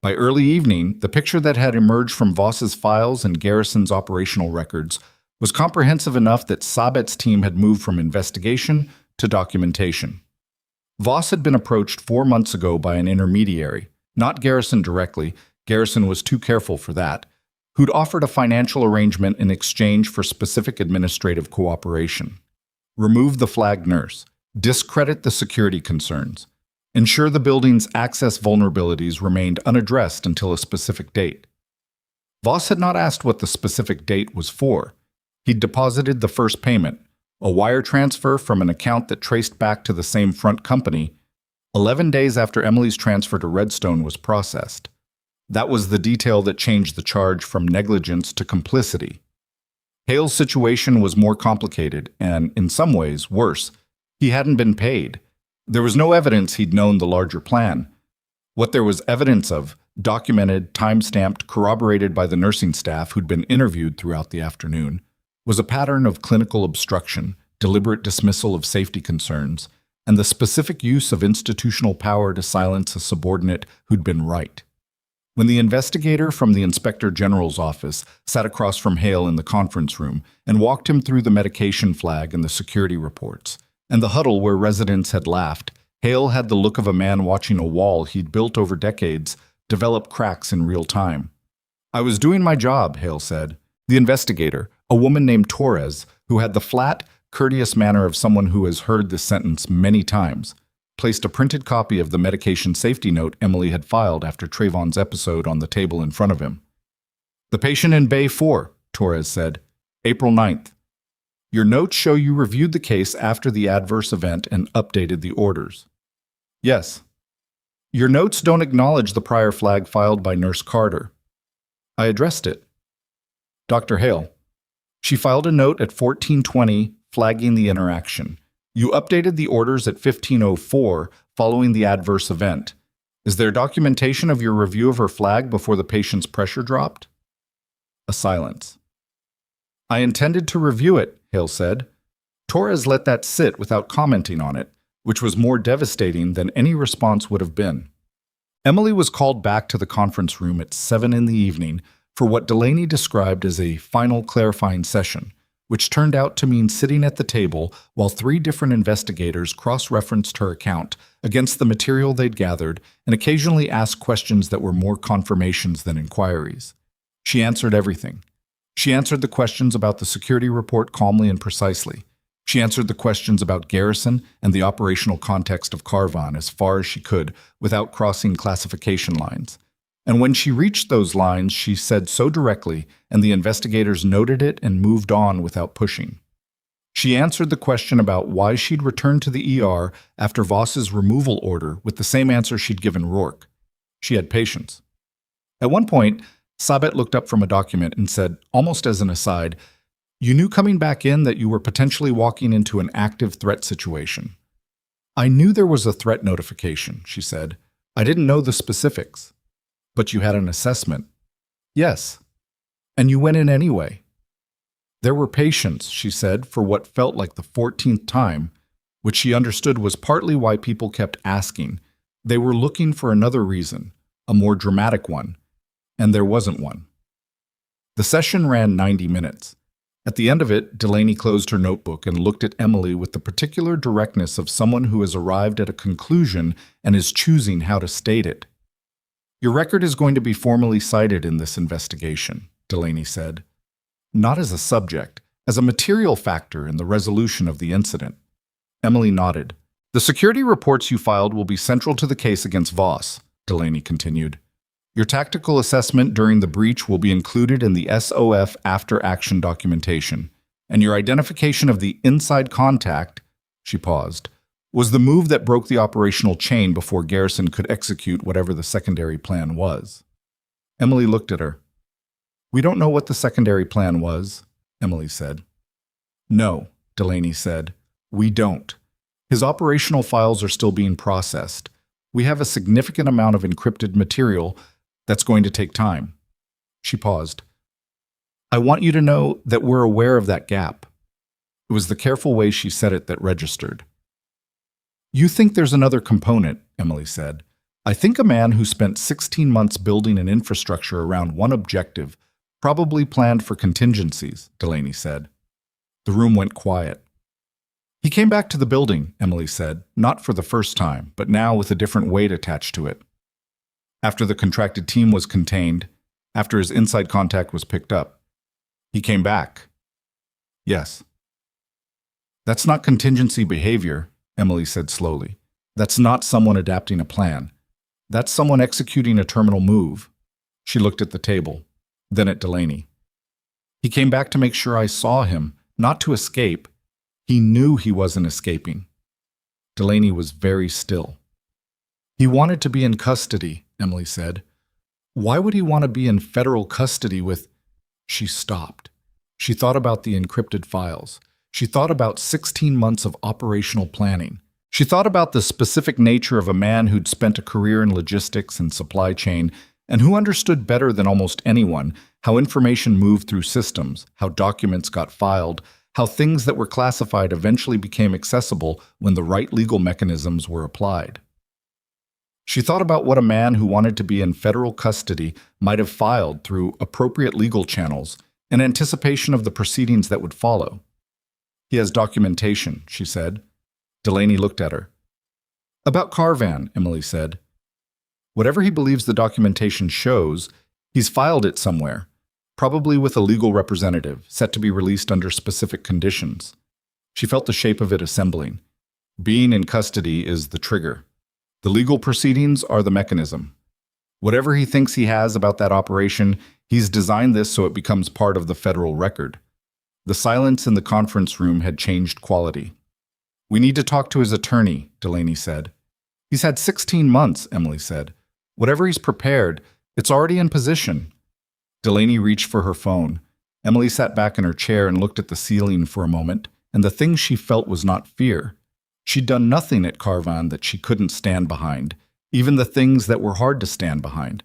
By early evening, the picture that had emerged from Voss's files and Garrison's operational records was comprehensive enough that Sabet's team had moved from investigation to documentation. Voss had been approached 4 months ago by an intermediary, Not Garrison directly. Garrison was too careful for that. Who'd offered a financial arrangement in exchange for specific administrative cooperation. Remove the flagged nurse. Discredit the security concerns. Ensure the building's access vulnerabilities remained unaddressed until a specific date. Voss had not asked what the specific date was for. He'd deposited the first payment, a wire transfer from an account that traced back to the same front company, 11 days after Emily's transfer to Redstone was processed. That was the detail that changed the charge from negligence to complicity. Hale's situation was more complicated and, in some ways, worse. He hadn't been paid. There was no evidence he'd known the larger plan. What there was evidence of, documented, time-stamped, corroborated by the nursing staff who'd been interviewed throughout the afternoon, was a pattern of clinical obstruction, deliberate dismissal of safety concerns, and the specific use of institutional power to silence a subordinate who'd been right. When the investigator from the Inspector General's office sat across from Hale in the conference room and walked him through the medication flag and the security reports, and the huddle where residents had laughed, Hale had the look of a man watching a wall he'd built over decades develop cracks in real time. "I was doing my job," Hale said. The investigator, a woman named Torres, who had the flat, courteous manner of someone who has heard this sentence many times, placed a printed copy of the medication safety note Emily had filed after Trayvon's episode on the table in front of him. "The patient in Bay 4, Torres said. "April 9th. Your notes show you reviewed the case after the adverse event and updated the orders." "Yes." "Your notes don't acknowledge the prior flag filed by Nurse Carter." "I addressed it." "Dr. Hale, she filed a note at 14:20 flagging the interaction. You updated the orders at 15:04 following the adverse event. Is there documentation of your review of her flag before the patient's pressure dropped?" A silence. "I intended to review it," Hale said. Torres let that sit without commenting on it, which was more devastating than any response would have been. Emily was called back to the conference room at 7 in the evening for what Delaney described as a final clarifying session, which turned out to mean sitting at the table while 3 different investigators cross-referenced her account against the material they'd gathered and occasionally asked questions that were more confirmations than inquiries. She answered everything. She answered the questions about the security report calmly and precisely. She answered the questions about Garrison and the operational context of Carvon as far as she could without crossing classification lines. And when she reached those lines, she said so directly, and the investigators noted it and moved on without pushing. She answered the question about why she'd returned to the ER after Voss's removal order with the same answer she'd given Rourke. She had patience. At one point, Sabet looked up from a document and said, almost as an aside, "You knew coming back in that you were potentially walking into an active threat situation." "I knew there was a threat notification," she said. "I didn't know the specifics." "But you had an assessment." "Yes." "And you went in anyway." There were patients, she said, for what felt like the 14th time, which she understood was partly why people kept asking. They were looking for another reason, a more dramatic one, and there wasn't one. The session ran 90 minutes. At the end of it, Delaney closed her notebook and looked at Emily with the particular directness of someone who has arrived at a conclusion and is choosing how to state it. "Your record is going to be formally cited in this investigation," Delaney said. "Not as a subject, as a material factor in the resolution of the incident." Emily nodded. "The security reports you filed will be central to the case against Voss," Delaney continued. "Your tactical assessment during the breach will be included in the SOF after-action documentation, and your identification of the inside contact," she paused, "was the move that broke the operational chain before Garrison could execute whatever the secondary plan was." Emily looked at her. "We don't know what the secondary plan was," Emily said. "No," Delaney said, "we don't. His operational files are still being processed. We have a significant amount of encrypted material that's going to take time." She paused. "I want you to know that we're aware of that gap." It was the careful way she said it that registered. "You think there's another component," Emily said. "I think a man who spent 16 months building an infrastructure around one objective probably planned for contingencies," Delaney said. The room went quiet. "He came back to the building," Emily said, "not for the first time, but now with a different weight attached to it." After the contracted team was contained, after his inside contact was picked up, he came back. Yes. That's not contingency behavior, Emily said slowly. That's not someone adapting a plan. That's someone executing a terminal move. She looked at the table, then at Delaney. He came back to make sure I saw him, not to escape. He knew he wasn't escaping. Delaney was very still. He wanted to be in custody, Emily said. Why would he want to be in federal custody with... She stopped. She thought about the encrypted files. She thought about 16 months of operational planning. She thought about the specific nature of a man who'd spent a career in logistics and supply chain and who understood better than almost anyone how information moved through systems, how documents got filed, how things that were classified eventually became accessible when the right legal mechanisms were applied. She thought about what a man who wanted to be in federal custody might have filed through appropriate legal channels in anticipation of the proceedings that would follow. He has documentation, she said. Delaney looked at her. About Carvan, Emily said. Whatever he believes the documentation shows, he's filed it somewhere, probably with a legal representative, set to be released under specific conditions. She felt the shape of it assembling. Being in custody is the trigger. The legal proceedings are the mechanism. Whatever he thinks he has about that operation, he's designed this so it becomes part of the federal record. The silence in the conference room had changed quality. We need to talk to his attorney, Delaney said. He's had 16 months, Emily said. Whatever he's prepared, it's already in position. Delaney reached for her phone. Emily sat back in her chair and looked at the ceiling for a moment, and the thing she felt was not fear. She'd done nothing at Carvan that she couldn't stand behind, even the things that were hard to stand behind,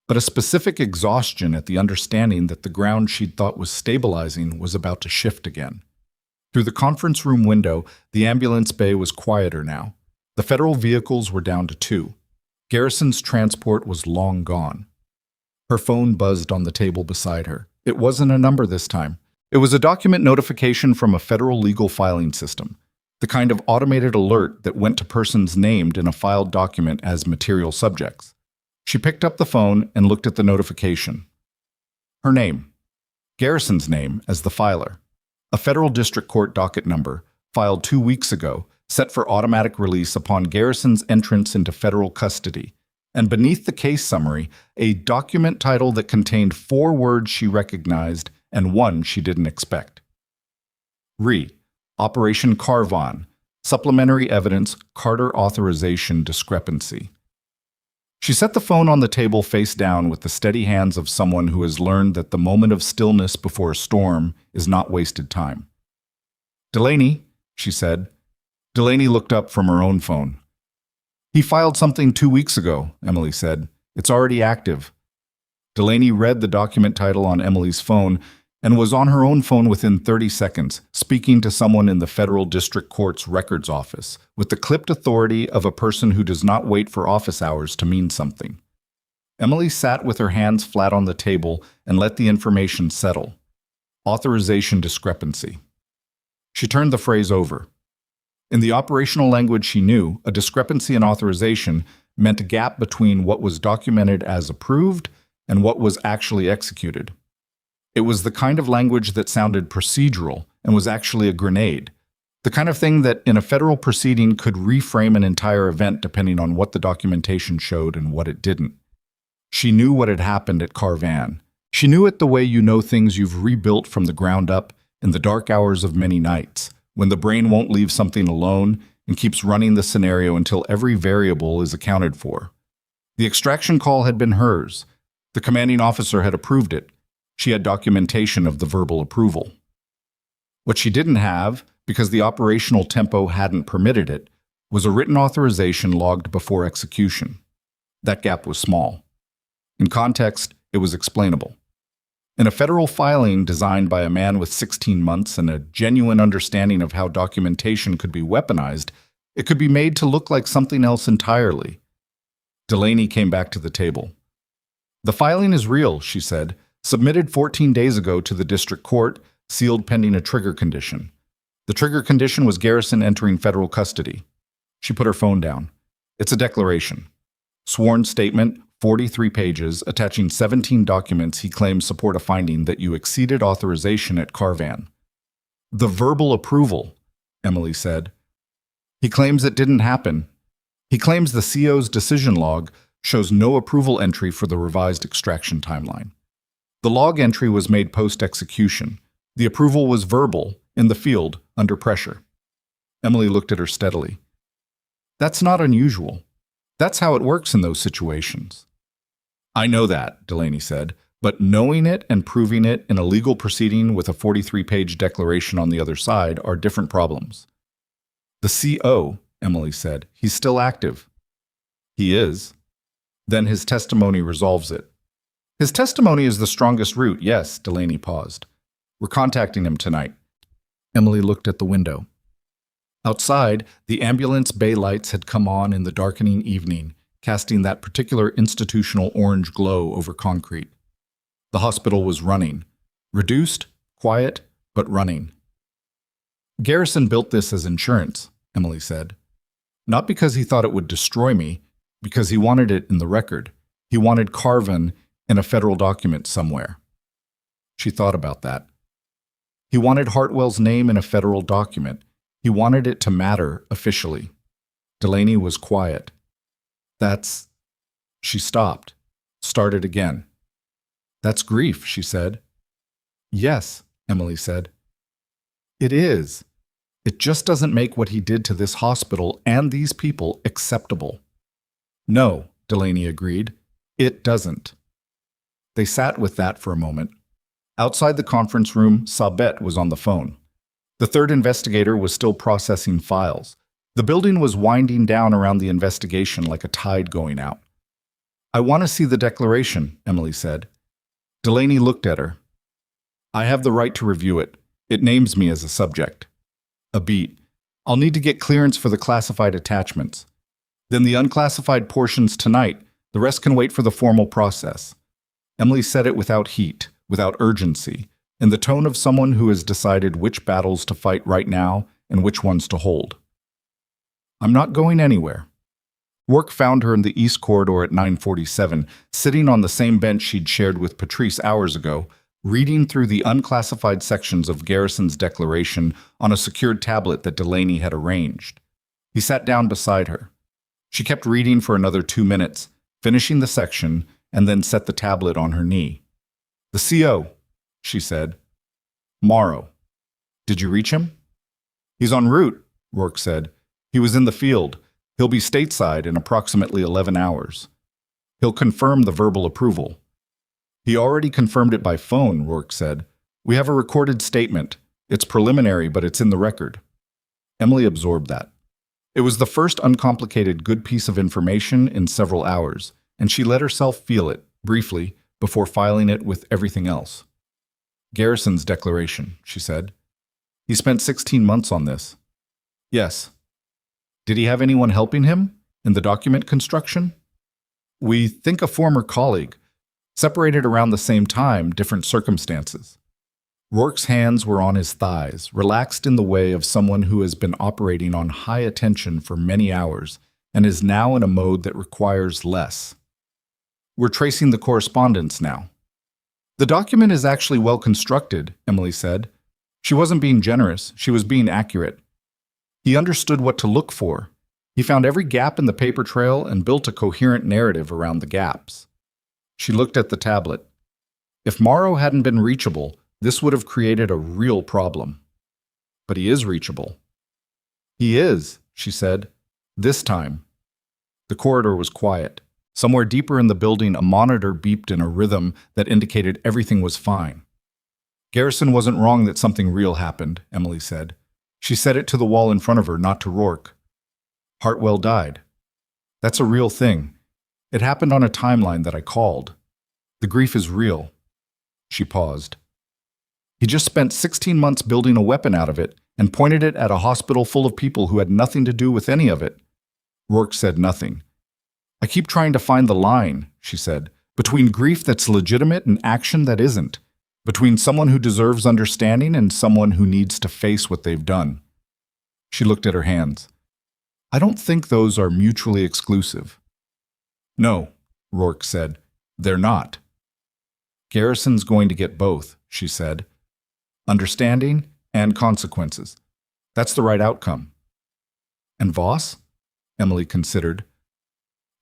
but a specific exhaustion at the understanding that the ground she'd thought was stabilizing was about to shift again. Through the conference room window, the ambulance bay was quieter now. The federal vehicles were down to 2. Garrison's transport was long gone. Her phone buzzed on the table beside her. It wasn't a number this time. It was a document notification from a federal legal filing system, the kind of automated alert that went to persons named in a filed document as material subjects. She picked up the phone and looked at the notification. Her name. Garrison's name as the filer. A federal district court docket number, filed 2 weeks ago, set for automatic release upon Garrison's entrance into federal custody, and beneath the case summary, a document title that contained 4 words she recognized and 1 she didn't expect. Operation Carvan, Supplementary Evidence, Carter Authorization Discrepancy. She set the phone on the table face down with the steady hands of someone who has learned that the moment of stillness before a storm is not wasted time. Delaney, she said. Delaney looked up from her own phone. He filed something 2 weeks ago, Emily said. It's already active. Delaney read the document title on Emily's phone and was on her own phone within 30 seconds, speaking to someone in the federal district court's records office, with the clipped authority of a person who does not wait for office hours to mean something. Emily sat with her hands flat on the table and let the information settle. Authorization discrepancy. She turned the phrase over. In the operational language she knew, a discrepancy in authorization meant a gap between what was documented as approved and what was actually executed. It was the kind of language that sounded procedural and was actually a grenade, the kind of thing that in a federal proceeding could reframe an entire event depending on what the documentation showed and what it didn't. She knew what had happened at Carvan. She knew it the way you know things you've rebuilt from the ground up in the dark hours of many nights, when the brain won't leave something alone and keeps running the scenario until every variable is accounted for. The extraction call had been hers. The commanding officer had approved it. She had documentation of the verbal approval. What she didn't have, because the operational tempo hadn't permitted it, was a written authorization logged before execution. That gap was small. In context, it was explainable. In a federal filing designed by a man with 16 months and a genuine understanding of how documentation could be weaponized, it could be made to look like something else entirely. Delaney came back to the table. The filing is real, she said. Submitted 14 days ago to the district court, sealed pending a trigger condition. The trigger condition was Garrison entering federal custody. She put her phone down. It's a declaration. Sworn statement, 43 pages, attaching 17 documents he claims support a finding that you exceeded authorization at Carvan. The verbal approval, Emily said. He claims it didn't happen. He claims the CO's decision log shows no approval entry for the revised extraction timeline. The log entry was made post-execution. The approval was verbal, in the field, under pressure. Emily looked at her steadily. That's not unusual. That's how it works in those situations. I know that, Delaney said, but knowing it and proving it in a legal proceeding with a 43-page declaration on the other side are different problems. The CO, Emily said, he's still active. He is. Then his testimony resolves it. His testimony is the strongest route, yes, Delaney paused. We're contacting him tonight. Emily looked at the window. Outside, the ambulance bay lights had come on in the darkening evening, casting that particular institutional orange glow over concrete. The hospital was running. Reduced, quiet, but running. Garrison built this as insurance, Emily said. Not because he thought it would destroy me, because he wanted it in the record. He wanted Carvan in a federal document somewhere. She thought about that. He wanted Hartwell's name in a federal document. He wanted it to matter officially. Delaney was quiet. That's... She stopped, started again. That's grief, she said. Yes, Emily said. It is. It just doesn't make what he did to this hospital and these people acceptable. No, Delaney agreed. It doesn't. They sat with that for a moment. Outside the conference room, Sabet was on the phone. The third investigator was still processing files. The building was winding down around the investigation like a tide going out. I want to see the declaration, Emily said. Delaney looked at her. I have the right to review it. It names me as a subject. A beat. I'll need to get clearance for the classified attachments. Then the unclassified portions tonight. The rest can wait for the formal process. Emily said it without heat, without urgency, in the tone of someone who has decided which battles to fight right now and which ones to hold. I'm not going anywhere. Work found her in the East Corridor at 9:47, sitting on the same bench she'd shared with Patrice hours ago, reading through the unclassified sections of Garrison's declaration on a secured tablet that Delaney had arranged. He sat down beside her. She kept reading for another 2 minutes, finishing the section, and then set the tablet on her knee. The CO, she said. Morrow. Did you reach him? He's en route, Rourke said. He was in the field. He'll be stateside in approximately 11 hours. He'll confirm the verbal approval. He already confirmed it by phone, Rourke said. We have a recorded statement. It's preliminary, but it's in the record. Emily absorbed that. It was the first uncomplicated good piece of information in several hours, and she let herself feel it, briefly, before filing it with everything else. Garrison's declaration, she said. He spent 16 months on this. Yes. Did he have anyone helping him in the document construction? We think a former colleague, separated around the same time, different circumstances. Rourke's hands were on his thighs, relaxed in the way of someone who has been operating on high attention for many hours and is now in a mode that requires less. We're tracing the correspondence now. The document is actually well constructed, Emily said. She wasn't being generous, she was being accurate. He understood what to look for. He found every gap in the paper trail and built a coherent narrative around the gaps. She looked at the tablet. If Morrow hadn't been reachable, this would have created a real problem. But he is reachable. He is, she said. This time. The corridor was quiet. Somewhere deeper in the building, a monitor beeped in a rhythm that indicated everything was fine. Garrison wasn't wrong that something real happened, Emily said. She said it to the wall in front of her, not to Rourke. Hartwell died. That's a real thing. It happened on a timeline that I called. The grief is real. She paused. He just spent 16 months building a weapon out of it and pointed it at a hospital full of people who had nothing to do with any of it. Rourke said nothing. I keep trying to find the line, she said, between grief that's legitimate and action that isn't, between someone who deserves understanding and someone who needs to face what they've done. She looked at her hands. I don't think those are mutually exclusive. No, Rourke said. "They're not." "Garrison's going to get both," she said. "Understanding and consequences. That's the right outcome." "And Voss?" Emily considered.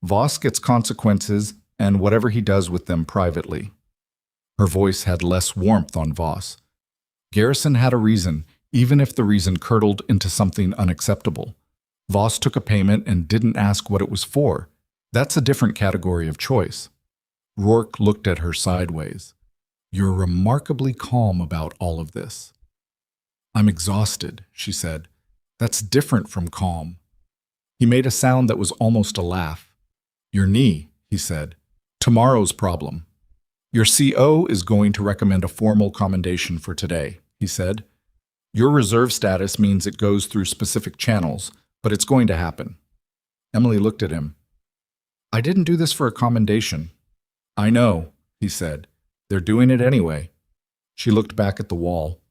"Voss gets consequences and whatever he does with them privately." Her voice had less warmth on Voss. Garrison had a reason, even if the reason curdled into something unacceptable. Voss took a payment and didn't ask what it was for. That's a different category of choice. Rourke looked at her sideways. "You're remarkably calm about all of this." "I'm exhausted," she said. "That's different from calm." He made a sound that was almost a laugh. "Your knee," he said. "Tomorrow's problem." "Your CO is going to recommend a formal commendation for today," he said. "Your reserve status means it goes through specific channels, but it's going to happen." Emily looked at him. "I didn't do this for a commendation." "I know," he said. "They're doing it anyway." She looked back at the wall.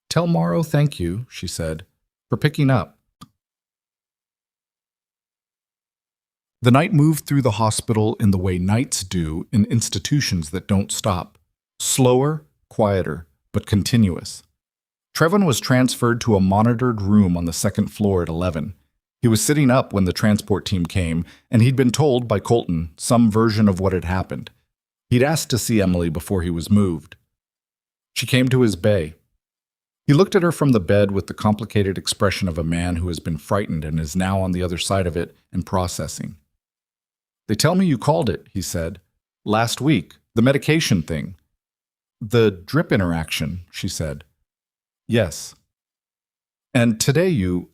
"Tell Morrow thank you," she said, "for picking up." The night moved through the hospital in the way nights do in institutions that don't stop. Slower, quieter, but continuous. Trevin was transferred to a monitored room on the second floor at 11. He was sitting up when the transport team came, and he'd been told by Colton some version of what had happened. He'd asked to see Emily before he was moved. She came to his bay. He looked at her from the bed with the complicated expression of a man who has been frightened and is now on the other side of it and processing. "They tell me you called it," he said. "Last week, the medication thing." "The drip interaction," she said. "Yes." "And today you—"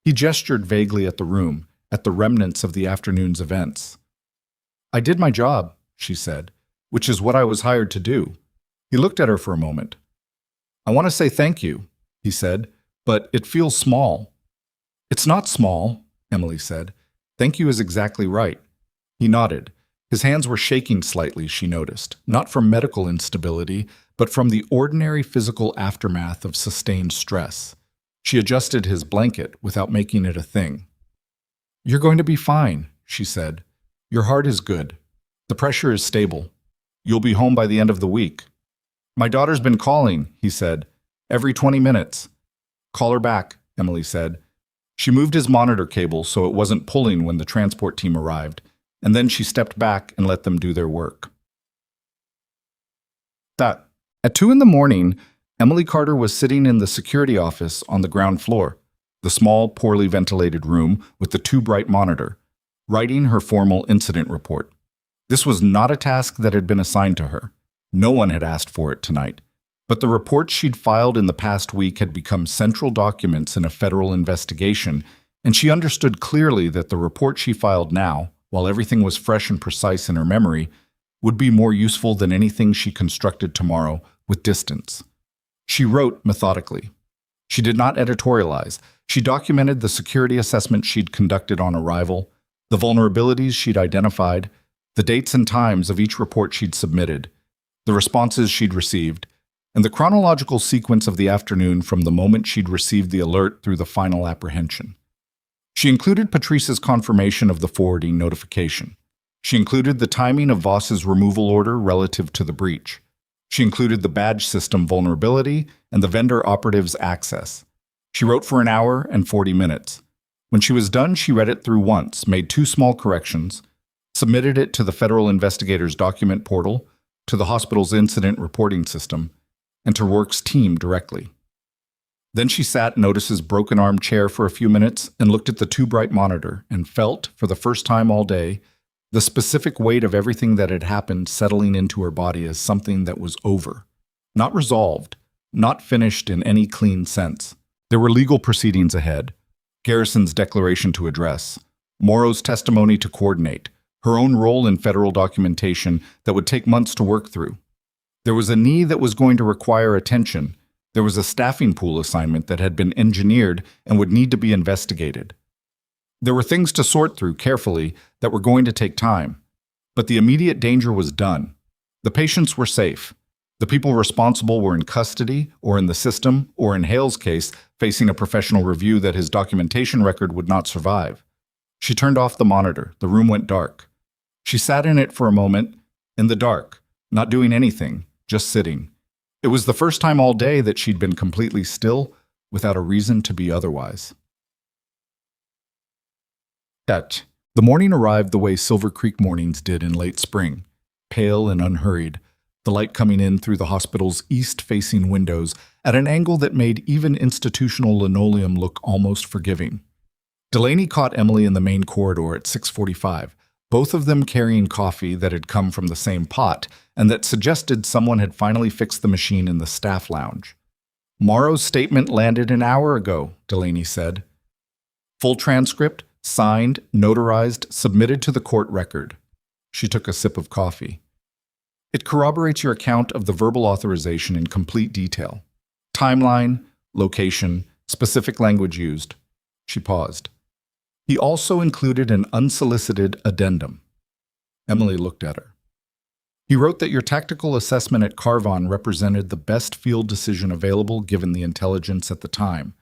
He gestured vaguely at the room, at the remnants of the afternoon's events. "I did my job," she said, "which is what I was hired to do." He looked at her for a moment. "I want to say thank you," he said, "but it feels small." "It's not small," Emily said. "Thank you is exactly right." He nodded. His hands were shaking slightly, she noticed, not from medical instability, but from the ordinary physical aftermath of sustained stress. She adjusted his blanket without making it a thing. "You're going to be fine," she said. "Your heart is good. The pressure is stable. You'll be home by the end of the week." "My daughter's been calling," he said, "every 20 minutes. "Call her back," Emily said. She moved his monitor cable so it wasn't pulling when the transport team arrived, and then she stepped back and let them do their work. At 2 in the morning, Emily Carter was sitting in the security office on the ground floor, the small, poorly ventilated room with the too bright monitor, writing her formal incident report. This was not a task that had been assigned to her. No one had asked for it tonight. But the reports she'd filed in the past week had become central documents in a federal investigation, and she understood clearly that the report she filed now, while everything was fresh and precise in her memory, would be more useful than anything she constructed tomorrow with distance. She wrote methodically. She did not editorialize. She documented the security assessment she'd conducted on arrival, the vulnerabilities she'd identified, the dates and times of each report she'd submitted, the responses she'd received, and the chronological sequence of the afternoon from the moment she'd received the alert through the final apprehension. She included Patrice's confirmation of the forwarding notification. She included the timing of Voss's removal order relative to the breach. She included the badge system vulnerability and the vendor operative's access. She wrote for an hour and 40 minutes. When she was done, she read it through once, made 2 small corrections, submitted it to the federal investigator's document portal, to the hospital's incident reporting system, and to Rourke's team directly. Then she sat in Otis's broken-arm chair for a few minutes and looked at the too bright monitor and felt, for the first time all day, the specific weight of everything that had happened settling into her body as something that was over. Not resolved, not finished in any clean sense. There were legal proceedings ahead, Garrison's declaration to address, Morrow's testimony to coordinate, her own role in federal documentation that would take months to work through. There was a knee that was going to require attention. There was a staffing pool assignment that had been engineered and would need to be investigated. There were things to sort through carefully that were going to take time. But the immediate danger was done. The patients were safe. The people responsible were in custody or in the system, or in Hale's case, facing a professional review that his documentation record would not survive. She turned off the monitor. The room went dark. She sat in it for a moment, in the dark, not doing anything, just sitting. It was the first time all day that she'd been completely still, without a reason to be otherwise. Yet, the morning arrived the way Silver Creek mornings did in late spring, pale and unhurried, the light coming in through the hospital's east-facing windows at an angle that made even institutional linoleum look almost forgiving. Delaney caught Emily in the main corridor at 6:45, both of them carrying coffee that had come from the same pot and that suggested someone had finally fixed the machine in the staff lounge. "Morrow's statement landed an hour ago," Delaney said. "Full transcript, signed, notarized, submitted to the court record." She took a sip of coffee. "It corroborates your account of the verbal authorization in complete detail. Timeline, location, specific language used." She paused. "He also included an unsolicited addendum." Emily looked at her. "He wrote that your tactical assessment at Carvon represented the best field decision available given the intelligence at the time,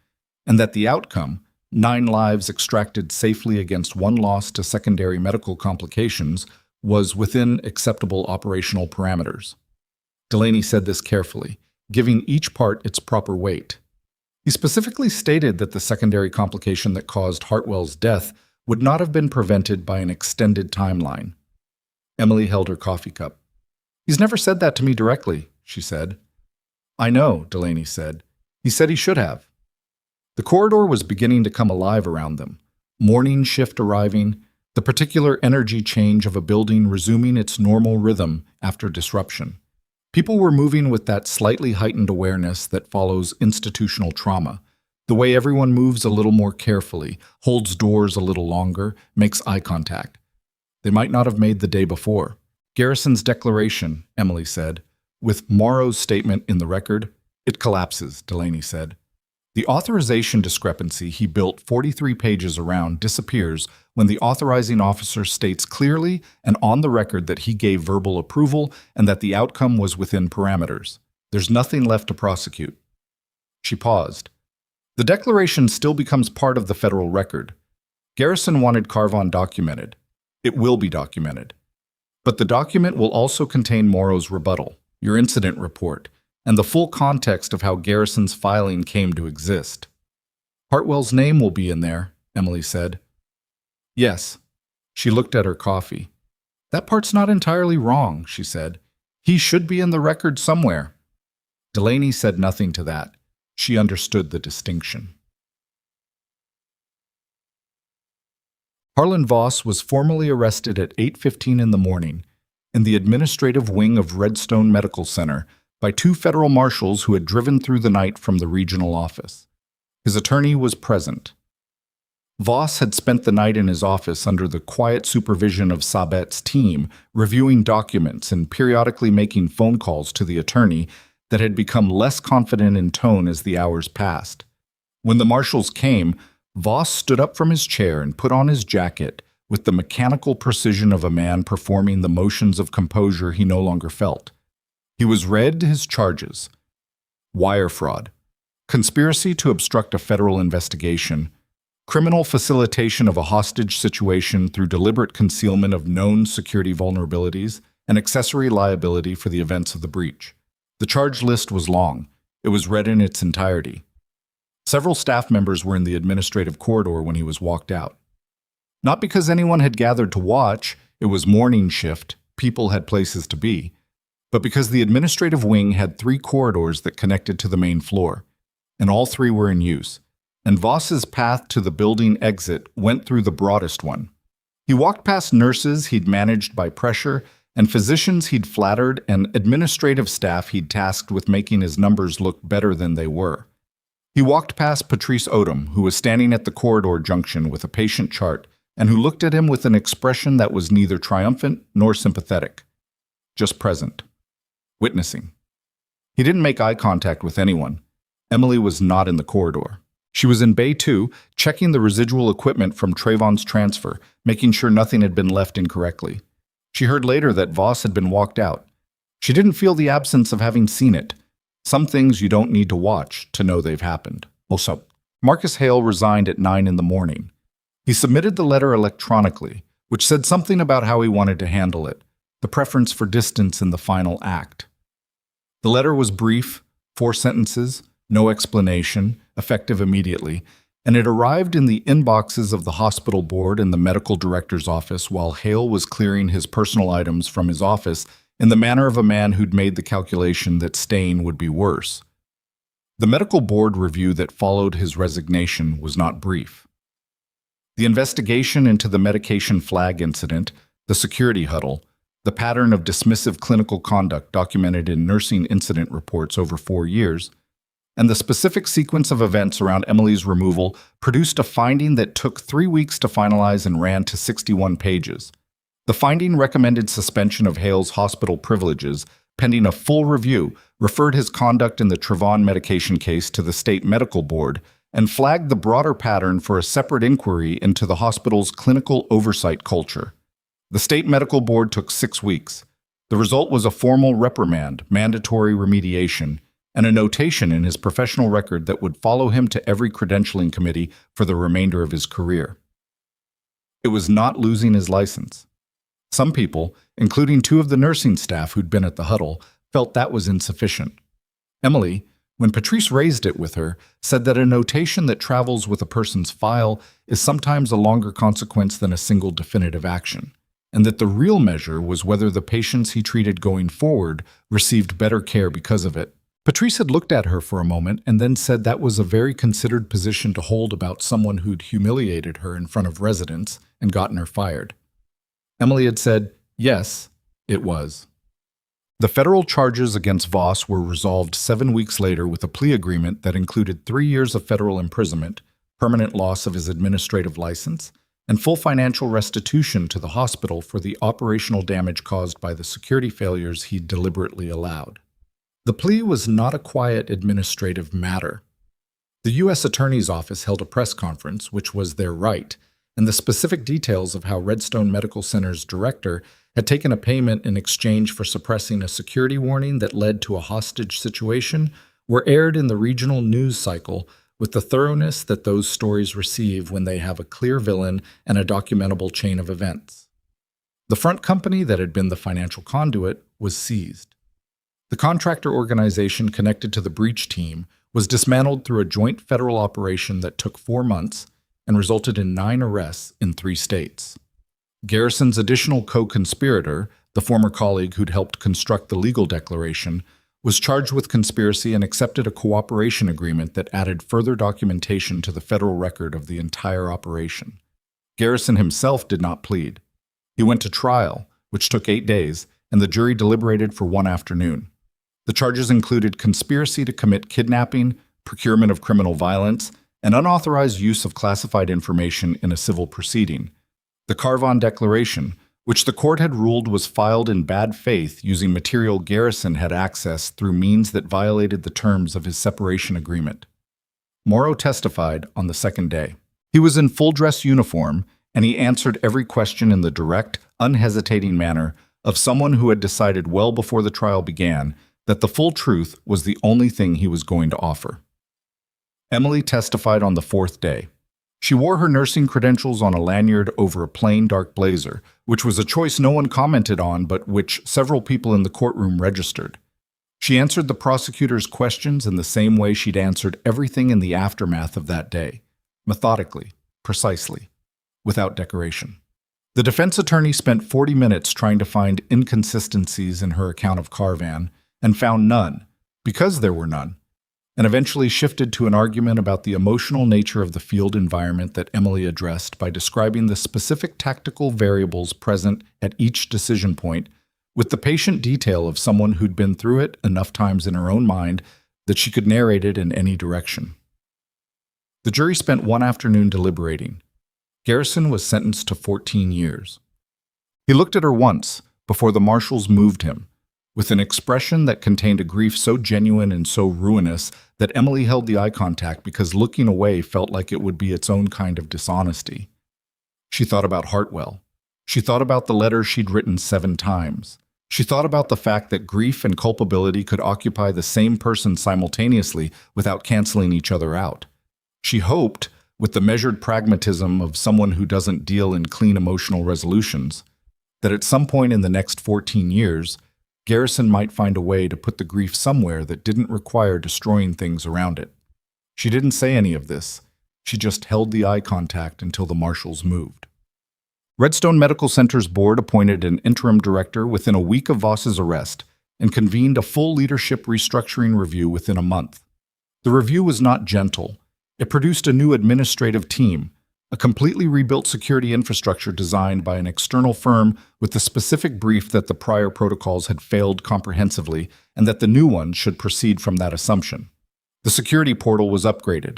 and that the outcome, 9 lives extracted safely against 1 loss to secondary medical complications, was within acceptable operational parameters." Delaney said this carefully, giving each part its proper weight. He specifically stated that the secondary complication that caused Hartwell's death would not have been prevented by an extended timeline. Emily held her coffee cup. "He's never said that to me directly," she said. "I know," Delaney said. "He said he should have." The corridor was beginning to come alive around them. Morning shift arriving, the particular energy change of a building resuming its normal rhythm after disruption. People were moving with that slightly heightened awareness that follows institutional trauma, the way everyone moves a little more carefully, holds doors a little longer, makes eye contact. They might not have made the day before. "Garrison's declaration," Emily said. "With Morrow's statement in the record, it collapses," Delaney said. "The authorization discrepancy he built 43 pages around disappears when the authorizing officer states clearly and on the record that he gave verbal approval and that the outcome was within parameters. There's nothing left to prosecute." She paused. "The declaration still becomes part of the federal record. Garrison wanted Carvon documented. It will be documented. But the document will also contain Morrow's rebuttal, your incident report, and the full context of how Garrison's filing came to exist." "Hartwell's name will be in there," Emily said. "Yes." She looked at her coffee. "That part's not entirely wrong," she said. "He should be in the record somewhere." Delaney said nothing to that. She understood the distinction. Harlan Voss was formally arrested at 8:15 in the morning in the administrative wing of Redstone Medical Center by 2 federal marshals who had driven through the night from the regional office. His attorney was present. Voss had spent the night in his office under the quiet supervision of Sabet's team, reviewing documents and periodically making phone calls to the attorney that had become less confident in tone as the hours passed. When the marshals came, Voss stood up from his chair and put on his jacket with the mechanical precision of a man performing the motions of composure he no longer felt. He was read his charges: wire fraud, conspiracy to obstruct a federal investigation, criminal facilitation of a hostage situation through deliberate concealment of known security vulnerabilities, and accessory liability for the events of the breach. The charge list was long. It was read in its entirety. Several staff members were in the administrative corridor when he was walked out. Not because anyone had gathered to watch, it was morning shift, people had places to be, but because the administrative wing had 3 corridors that connected to the main floor, and all 3 were in use, and Voss's path to the building exit went through the broadest one. He walked past nurses he'd managed by pressure, and physicians he'd flattered, and administrative staff he'd tasked with making his numbers look better than they were. He walked past Patrice Odom, who was standing at the corridor junction with a patient chart, and who looked at him with an expression that was neither triumphant nor sympathetic, just present, witnessing. He didn't make eye contact with anyone. Emily was not in the corridor. She was in Bay 2, checking the residual equipment from Trayvon's transfer, making sure nothing had been left incorrectly. She heard later that Voss had been walked out. She didn't feel the absence of having seen it. Some things you don't need to watch to know they've happened. Also, Marcus Hale resigned at 9 in the morning. He submitted the letter electronically, which said something about how he wanted to handle it, the preference for distance in the final act. The letter was brief, 4 sentences, no explanation, effective immediately, and it arrived in the inboxes of the hospital board and the medical director's office while Hale was clearing his personal items from his office in the manner of a man who'd made the calculation that staying would be worse. The medical board review that followed his resignation was not brief. The investigation into the medication flag incident, the security huddle, the pattern of dismissive clinical conduct documented in nursing incident reports over 4 years, and the specific sequence of events around Emily's removal produced a finding that took 3 weeks to finalize and ran to 61 pages. The finding recommended suspension of Hale's hospital privileges, pending a full review, referred his conduct in the Trevon medication case to the state medical board, and flagged the broader pattern for a separate inquiry into the hospital's clinical oversight culture. The state medical board took 6 weeks. The result was a formal reprimand, mandatory remediation, and a notation in his professional record that would follow him to every credentialing committee for the remainder of his career. It was not losing his license. Some people, including 2 of the nursing staff who'd been at the huddle, felt that was insufficient. Emily, when Patrice raised it with her, said that a notation that travels with a person's file is sometimes a longer consequence than a single definitive action, and that the real measure was whether the patients he treated going forward received better care because of it. Patrice had looked at her for a moment and then said that was a very considered position to hold about someone who'd humiliated her in front of residents and gotten her fired. Emily had said, yes, it was. The federal charges against Voss were resolved 7 weeks later with a plea agreement that included 3 years of federal imprisonment, permanent loss of his administrative license, and full financial restitution to the hospital for the operational damage caused by the security failures he deliberately allowed. The plea was not a quiet administrative matter. The U.S. Attorney's Office held a press conference, which was their right, and the specific details of how Redstone Medical Center's director had taken a payment in exchange for suppressing a security warning that led to a hostage situation were aired in the regional news cycle with the thoroughness that those stories receive when they have a clear villain and a documentable chain of events. The front company that had been the financial conduit was seized. The contractor organization connected to the breach team was dismantled through a joint federal operation that took 4 months and resulted in 9 arrests in 3 states. Garrison's additional co-conspirator, the former colleague who'd helped construct the legal declaration, was charged with conspiracy and accepted a cooperation agreement that added further documentation to the federal record of the entire operation. Garrison himself did not plead. He went to trial, which took 8 days, and the jury deliberated for 1 afternoon. The charges included conspiracy to commit kidnapping, procurement of criminal violence, and unauthorized use of classified information in a civil proceeding. The Carvon Declaration, which the court had ruled was filed in bad faith using material Garrison had accessed through means that violated the terms of his separation agreement. Morrow testified on the 2nd day. He was in full-dress uniform, and he answered every question in the direct, unhesitating manner of someone who had decided well before the trial began that the full truth was the only thing he was going to offer. Emily testified on the 4th day. She wore her nursing credentials on a lanyard over a plain dark blazer, which was a choice no one commented on but which several people in the courtroom registered. She answered the prosecutor's questions in the same way she'd answered everything in the aftermath of that day, methodically, precisely, without decoration. The defense attorney spent 40 minutes trying to find inconsistencies in her account of Carvan and found none, because there were none, and eventually shifted to an argument about the emotional nature of the field environment that Emily addressed by describing the specific tactical variables present at each decision point with the patient detail of someone who'd been through it enough times in her own mind that she could narrate it in any direction. The jury spent 1 afternoon deliberating. Garrison was sentenced to 14 years. He looked at her once before the marshals moved him, with an expression that contained a grief so genuine and so ruinous that Emily held the eye contact because looking away felt like it would be its own kind of dishonesty. She thought about Hartwell. She thought about the letter she'd written 7 times. She thought about the fact that grief and culpability could occupy the same person simultaneously without canceling each other out. She hoped, with the measured pragmatism of someone who doesn't deal in clean emotional resolutions, that at some point in the next 14 years, Garrison might find a way to put the grief somewhere that didn't require destroying things around it. She didn't say any of this. She just held the eye contact until the marshals moved. Redstone Medical Center's board appointed an interim director within a week of Voss's arrest and convened a full leadership restructuring review within a month. The review was not gentle. It produced a new administrative team, a completely rebuilt security infrastructure designed by an external firm with the specific brief that the prior protocols had failed comprehensively and that the new one should proceed from that assumption. The security portal was upgraded.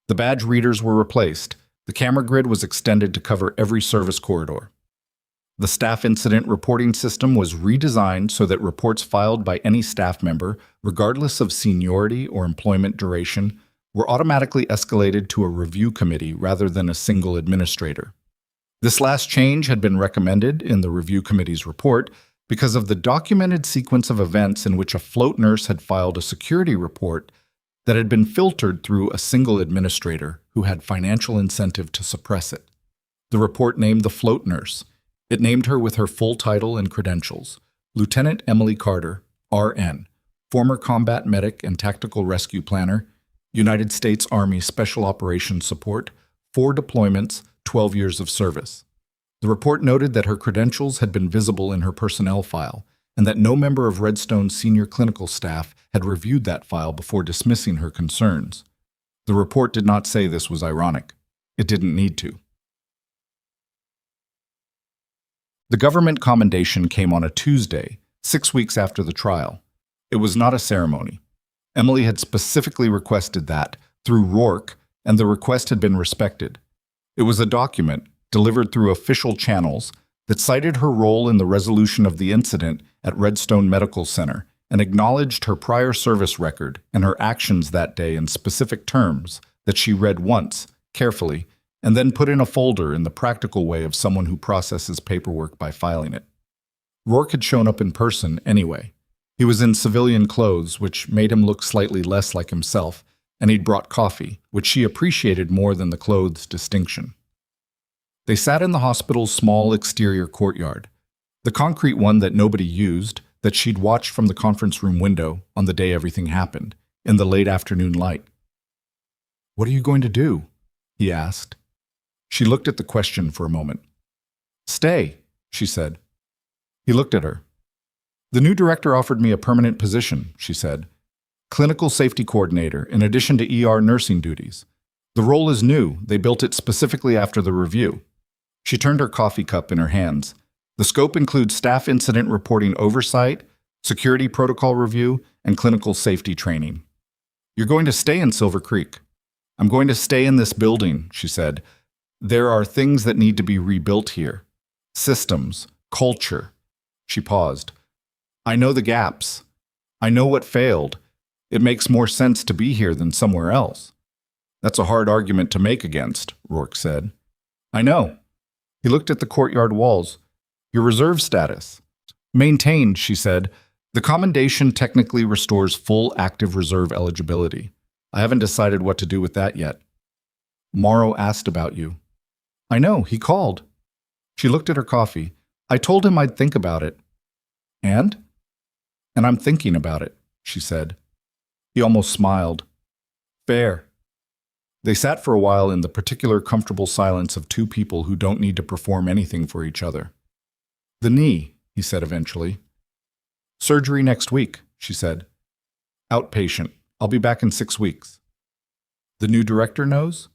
The badge readers were replaced. The camera grid was extended to cover every service corridor. The staff incident reporting system was redesigned so that reports filed by any staff member, regardless of seniority or employment duration, were automatically escalated to a review committee rather than a single administrator. This last change had been recommended in the review committee's report because of the documented sequence of events in which a float nurse had filed a security report that had been filtered through a single administrator who had financial incentive to suppress it. The report named the float nurse. It named her with her full title and credentials: Lieutenant Emily Carter, RN, former combat medic and tactical rescue planner, United States Army Special Operations Support, 4 deployments, 12 years of service. The report noted that her credentials had been visible in her personnel file and that no member of Redstone's senior clinical staff had reviewed that file before dismissing her concerns. The report did not say this was ironic. It didn't need to. The government commendation came on a Tuesday, 6 weeks after the trial. It was not a ceremony. Emily had specifically requested that, through Rourke, and the request had been respected. It was a document, delivered through official channels, that cited her role in the resolution of the incident at Redstone Medical Center and acknowledged her prior service record and her actions that day in specific terms that she read once, carefully, and then put in a folder in the practical way of someone who processes paperwork by filing it. Rourke had shown up in person anyway. He was in civilian clothes, which made him look slightly less like himself, and he'd brought coffee, which she appreciated more than the clothes' distinction. They sat in the hospital's small exterior courtyard, the concrete one that nobody used, that she'd watched from the conference room window on the day everything happened, in the late afternoon light. "What are you going to do?" he asked. She looked at the question for a moment. "Stay," she said. He looked at her. "The new director offered me a permanent position," she said. "Clinical safety coordinator, in addition to ER nursing duties. The role is new. They built it specifically after the review." She turned her coffee cup in her hands. "The scope includes staff incident reporting oversight, security protocol review, and clinical safety training." "You're going to stay in Silver Creek." "I'm going to stay in this building," she said. "There are things that need to be rebuilt here. Systems, culture." She paused. "I know the gaps. I know what failed. It makes more sense to be here than somewhere else." "That's a hard argument to make against," Rourke said. "I know." He looked at the courtyard walls. "Your reserve status." "Maintained," she said. "The commendation technically restores full active reserve eligibility. I haven't decided what to do with that yet." "Morrow asked about you." "I know, he called." She looked at her coffee. "I told him I'd think about it." "And?" "And I'm thinking about it," she said. He almost smiled. "Fair." They sat for a while in the particular comfortable silence of two people who don't need to perform anything for each other. "The knee," he said eventually. "Surgery next week," she said. "Outpatient. I'll be back in 6 weeks." "The new director knows?"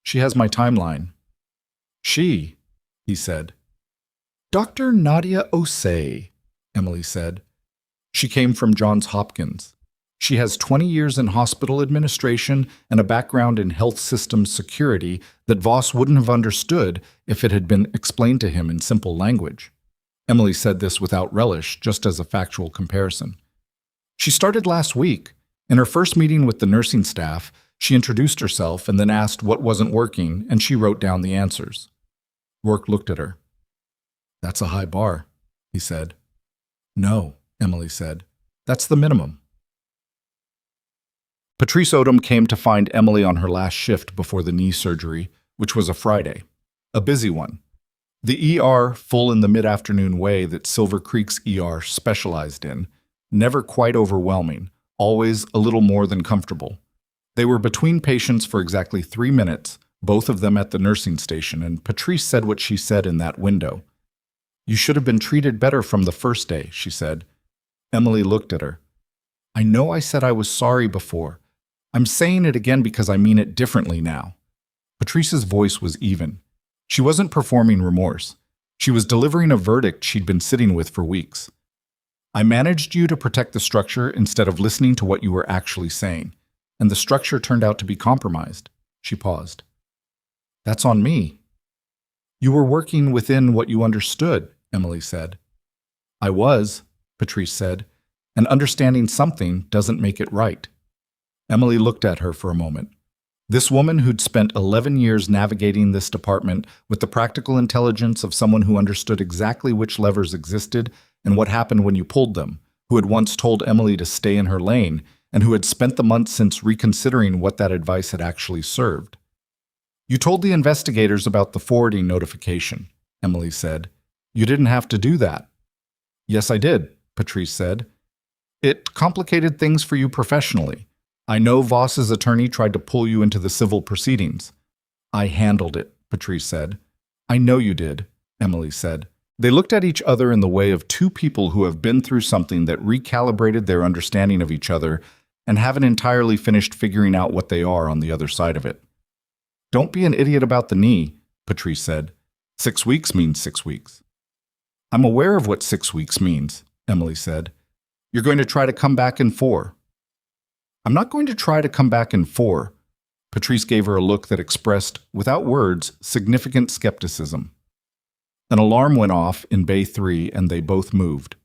"She has my timeline." "She," he said. "Dr. Nadia Osei," Emily said. "She came from Johns Hopkins. She has 20 years in hospital administration and a background in health systems security that Voss wouldn't have understood if it had been explained to him in simple language." Emily said this without relish, just as a factual comparison. "She started last week. In her first meeting with the nursing staff, she introduced herself and then asked what wasn't working, and she wrote down the answers." Rourke looked at her. "That's a high bar," he said. "No," Emily said. "That's the minimum." Patrice Odom came to find Emily on her last shift before the knee surgery, which was a Friday. A busy one. The ER, full in the mid-afternoon way that Silver Creek's ER specialized in, never quite overwhelming, always a little more than comfortable. They were between patients for exactly 3 minutes, both of them at the nursing station, and Patrice said what she said in that window. "You should have been treated better from the first day," she said. Emily looked at her. "I know I said I was sorry before. I'm saying it again because I mean it differently now." Patrice's voice was even. She wasn't performing remorse. She was delivering a verdict she'd been sitting with for weeks. "I managed you to protect the structure instead of listening to what you were actually saying, and the structure turned out to be compromised." She paused. "That's on me." "You were working within what you understood," Emily said. "I was," Patrice said, "and understanding something doesn't make it right." Emily looked at her for a moment. This woman who'd spent 11 years navigating this department with the practical intelligence of someone who understood exactly which levers existed and what happened when you pulled them, who had once told Emily to stay in her lane, and who had spent the months since reconsidering what that advice had actually served. "You told the investigators about the forwarding notification," Emily said. "You didn't have to do that." "Yes, I did," Patrice said. "It complicated things for you professionally. I know Voss's attorney tried to pull you into the civil proceedings." "I handled it," Patrice said. "I know you did," Emily said. They looked at each other in the way of two people who have been through something that recalibrated their understanding of each other and haven't entirely finished figuring out what they are on the other side of it. "Don't be an idiot about the knee," Patrice said. 6 weeks means 6 weeks. "I'm aware of what 6 weeks means," Emily said. "You're going to try to come back in 4. "I'm not going to try to come back in 4. Patrice gave her a look that expressed, without words, significant skepticism. An alarm went off in Bay 3 and they both moved.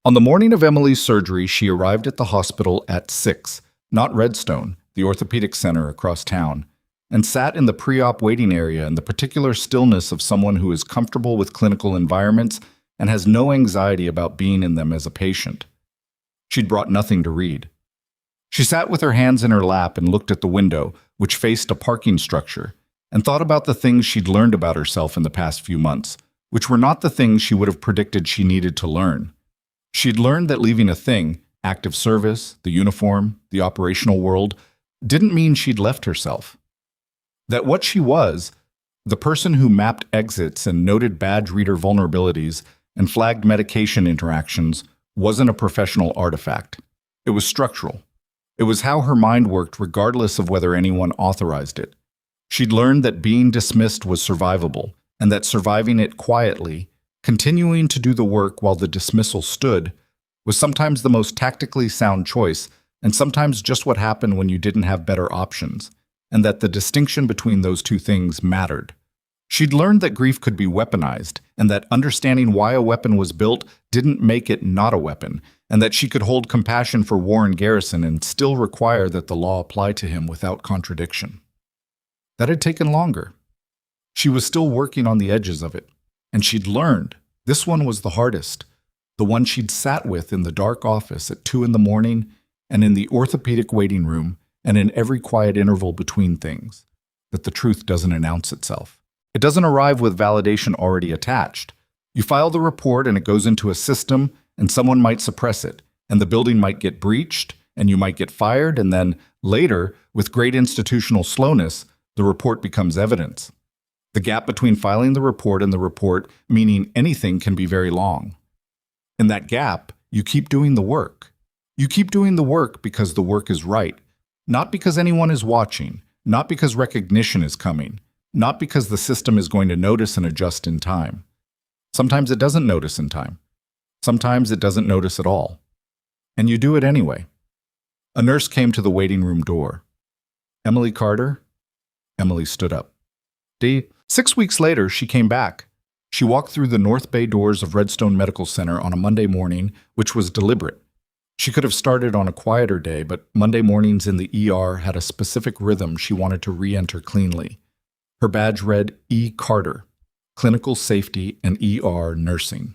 On the morning of Emily's surgery, she arrived at the hospital at 6, not Redstone, the orthopedic center across town, and sat in the pre-op waiting area in the particular stillness of someone who is comfortable with clinical environments and has no anxiety about being in them as a patient. She'd brought nothing to read. She sat with her hands in her lap and looked at the window, which faced a parking structure, and thought about the things she'd learned about herself in the past few months, which were not the things she would have predicted she needed to learn. She'd learned that leaving a thing, active service, the uniform, the operational world, didn't mean she'd left herself. That what she was, the person who mapped exits and noted badge reader vulnerabilities and flagged medication interactions, wasn't a professional artifact. It was structural. It was how her mind worked regardless of whether anyone authorized it. She'd learned that being dismissed was survivable, and that surviving it quietly, continuing to do the work while the dismissal stood, was sometimes the most tactically sound choice, and sometimes just what happened when you didn't have better options, and that the distinction between those two things mattered. She'd learned that grief could be weaponized, and that understanding why a weapon was built didn't make it not a weapon, and that she could hold compassion for Warren Garrison and still require that the law apply to him without contradiction. That had taken longer. She was still working on the edges of it, and she'd learned this one was the hardest, the one she'd sat with in the dark office at 2 in the morning, and in the orthopedic waiting room, and in every quiet interval between things, that the truth doesn't announce itself. It doesn't arrive with validation already attached. You file the report and it goes into a system, and someone might suppress it, and the building might get breached, and you might get fired, and then, later, with great institutional slowness, the report becomes evidence. The gap between filing the report and the report, meaning anything, can be very long. In that gap, you keep doing the work. You keep doing the work because the work is right, not because anyone is watching, not because recognition is coming, not because the system is going to notice and adjust in time. Sometimes it doesn't notice in time. Sometimes it doesn't notice at all. And you do it anyway. A nurse came to the waiting room door. "Emily Carter?" Emily stood up. 6 weeks later, she came back. She walked through the North Bay doors of Redstone Medical Center on a Monday morning, which was deliberate. She could have started on a quieter day, but Monday mornings in the ER had a specific rhythm she wanted to re-enter cleanly. Her badge read E. Carter, Clinical Safety and ER Nursing.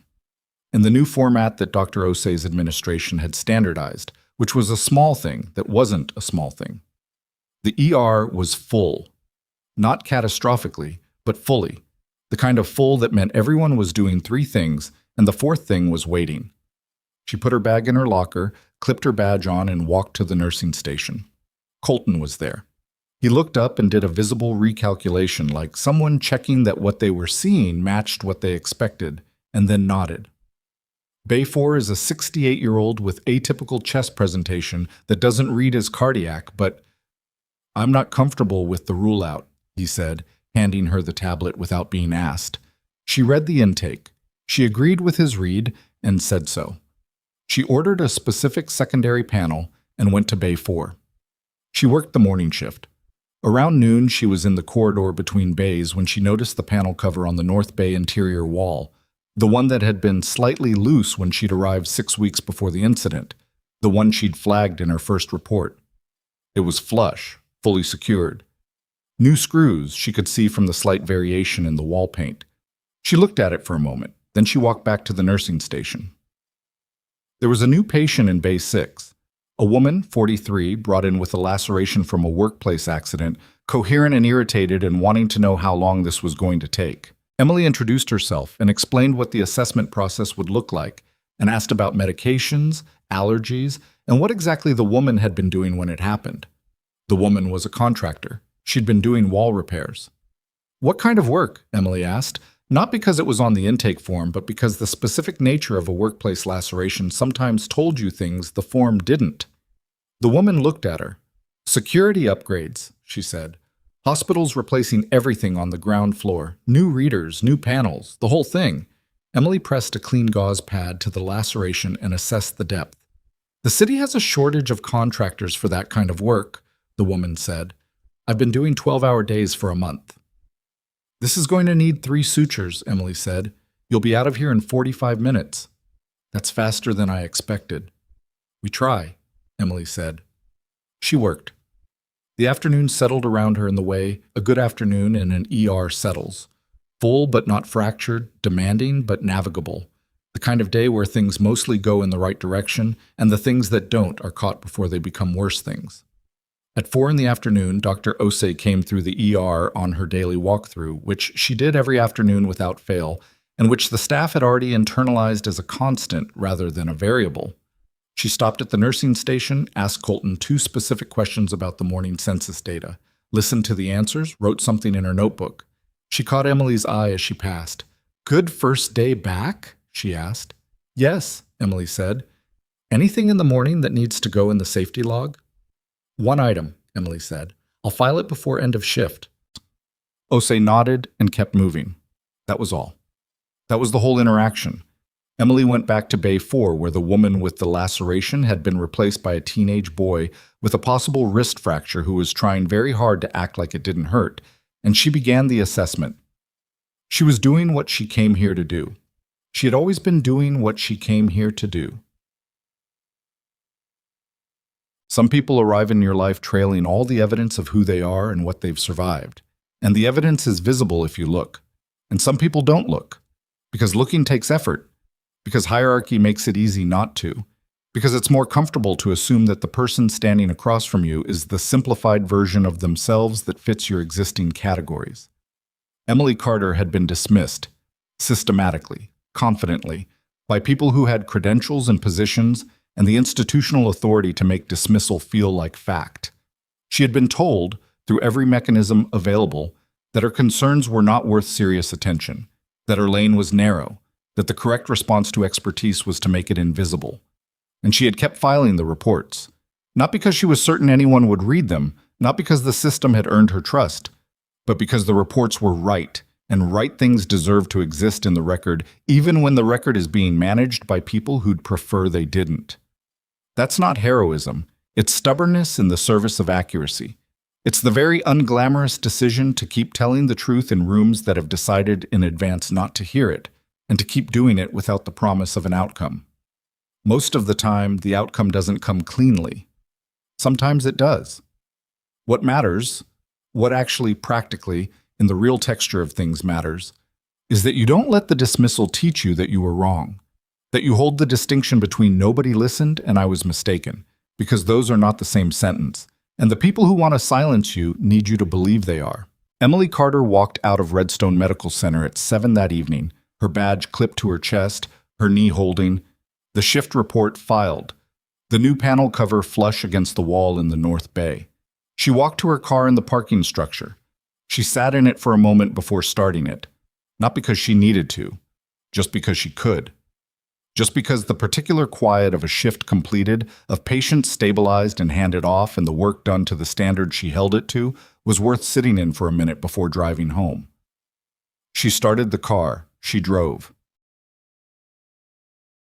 In the new format that Dr. Osei's administration had standardized, which was a small thing that wasn't a small thing. The ER was full, not catastrophically, but fully. The kind of full that meant everyone was doing three things, and the fourth thing was waiting. She put her bag in her locker, clipped her badge on, and walked to the nursing station. Colton was there. He looked up and did a visible recalculation, like someone checking that what they were seeing matched what they expected, and then nodded. Bay 4 is a 68-year-old with atypical chest presentation that doesn't read as cardiac, but I'm not comfortable with the rule-out, he said, handing her the tablet without being asked. She read the intake. She agreed with his read and said so. She ordered a specific secondary panel and went to Bay 4. She worked the morning shift. Around noon, she was in the corridor between bays when she noticed the panel cover on the North Bay interior wall, the one that had been slightly loose when she'd arrived 6 weeks before the incident, the one she'd flagged in her first report. It was flush, fully secured. New screws she could see from the slight variation in the wall paint. She looked at it for a moment, then she walked back to the nursing station. There was a new patient in Bay 6. A woman, 43, brought in with a laceration from a workplace accident, coherent and irritated and wanting to know how long this was going to take. Emily introduced herself and explained what the assessment process would look like, and asked about medications, allergies, and what exactly the woman had been doing when it happened. The woman was a contractor. She'd been doing wall repairs. What kind of work? Emily asked, not because it was on the intake form, but because the specific nature of a workplace laceration sometimes told you things the form didn't. The woman looked at her. Security upgrades, she said. Hospitals replacing everything on the ground floor. New readers, new panels, the whole thing. Emily pressed a clean gauze pad to the laceration and assessed the depth. The city has a shortage of contractors for that kind of work, the woman said. I've been doing 12-hour days for a month. This is going to need 3 sutures, Emily said. You'll be out of here in 45 minutes. That's faster than I expected. We try, Emily said. She worked. The afternoon settled around her in the way a good afternoon in an ER settles. Full but not fractured, demanding but navigable. The kind of day where things mostly go in the right direction, and the things that don't are caught before they become worse things. At 4 in the afternoon, Dr. Osei came through the ER on her daily walkthrough, which she did every afternoon without fail, and which the staff had already internalized as a constant rather than a variable. She stopped at the nursing station, asked Colton 2 specific questions about the morning census data, listened to the answers, wrote something in her notebook. She caught Emily's eye as she passed. Good first day back? She asked. Yes, Emily said. Anything in the morning that needs to go in the safety log? 1 item, Emily said. I'll file it before end of shift. Osei nodded and kept moving. That was all. That was the whole interaction. Emily went back to Bay 4, where the woman with the laceration had been replaced by a teenage boy with a possible wrist fracture who was trying very hard to act like it didn't hurt, and she began the assessment. She was doing what she came here to do. She had always been doing what she came here to do. Some people arrive in your life trailing all the evidence of who they are and what they've survived. And the evidence is visible if you look. And some people don't look. Because looking takes effort. Because hierarchy makes it easy not to. Because it's more comfortable to assume that the person standing across from you is the simplified version of themselves that fits your existing categories. Emily Carter had been dismissed, systematically, confidently, by people who had credentials and positions and the institutional authority to make dismissal feel like fact. She had been told, through every mechanism available, that her concerns were not worth serious attention, that her lane was narrow, that the correct response to expertise was to make it invisible. And she had kept filing the reports, not because she was certain anyone would read them, not because the system had earned her trust, but because the reports were right, and right things deserve to exist in the record, even when the record is being managed by people who'd prefer they didn't. That's not heroism. It's stubbornness in the service of accuracy. It's the very unglamorous decision to keep telling the truth in rooms that have decided in advance not to hear it, and to keep doing it without the promise of an outcome. Most of the time, the outcome doesn't come cleanly. Sometimes it does. What matters, what actually practically, in the real texture of things matters, is that you don't let the dismissal teach you that you were wrong. That you hold the distinction between nobody listened and I was mistaken. because those are not the same sentence, and the people who want to silence you need you to believe they are. Emily Carter walked out of Redstone Medical Center at 7 that evening, her badge clipped to her chest, her knee holding, the shift report filed, the new panel cover flush against the wall in the North Bay. She walked to her car in the parking structure. She sat in it for a moment before starting it, not because she needed to, just because she could. Just because the particular quiet of a shift completed, of patients stabilized and handed off, and the work done to the standard she held it to, was worth sitting in for a minute before driving home. She started the car. She drove.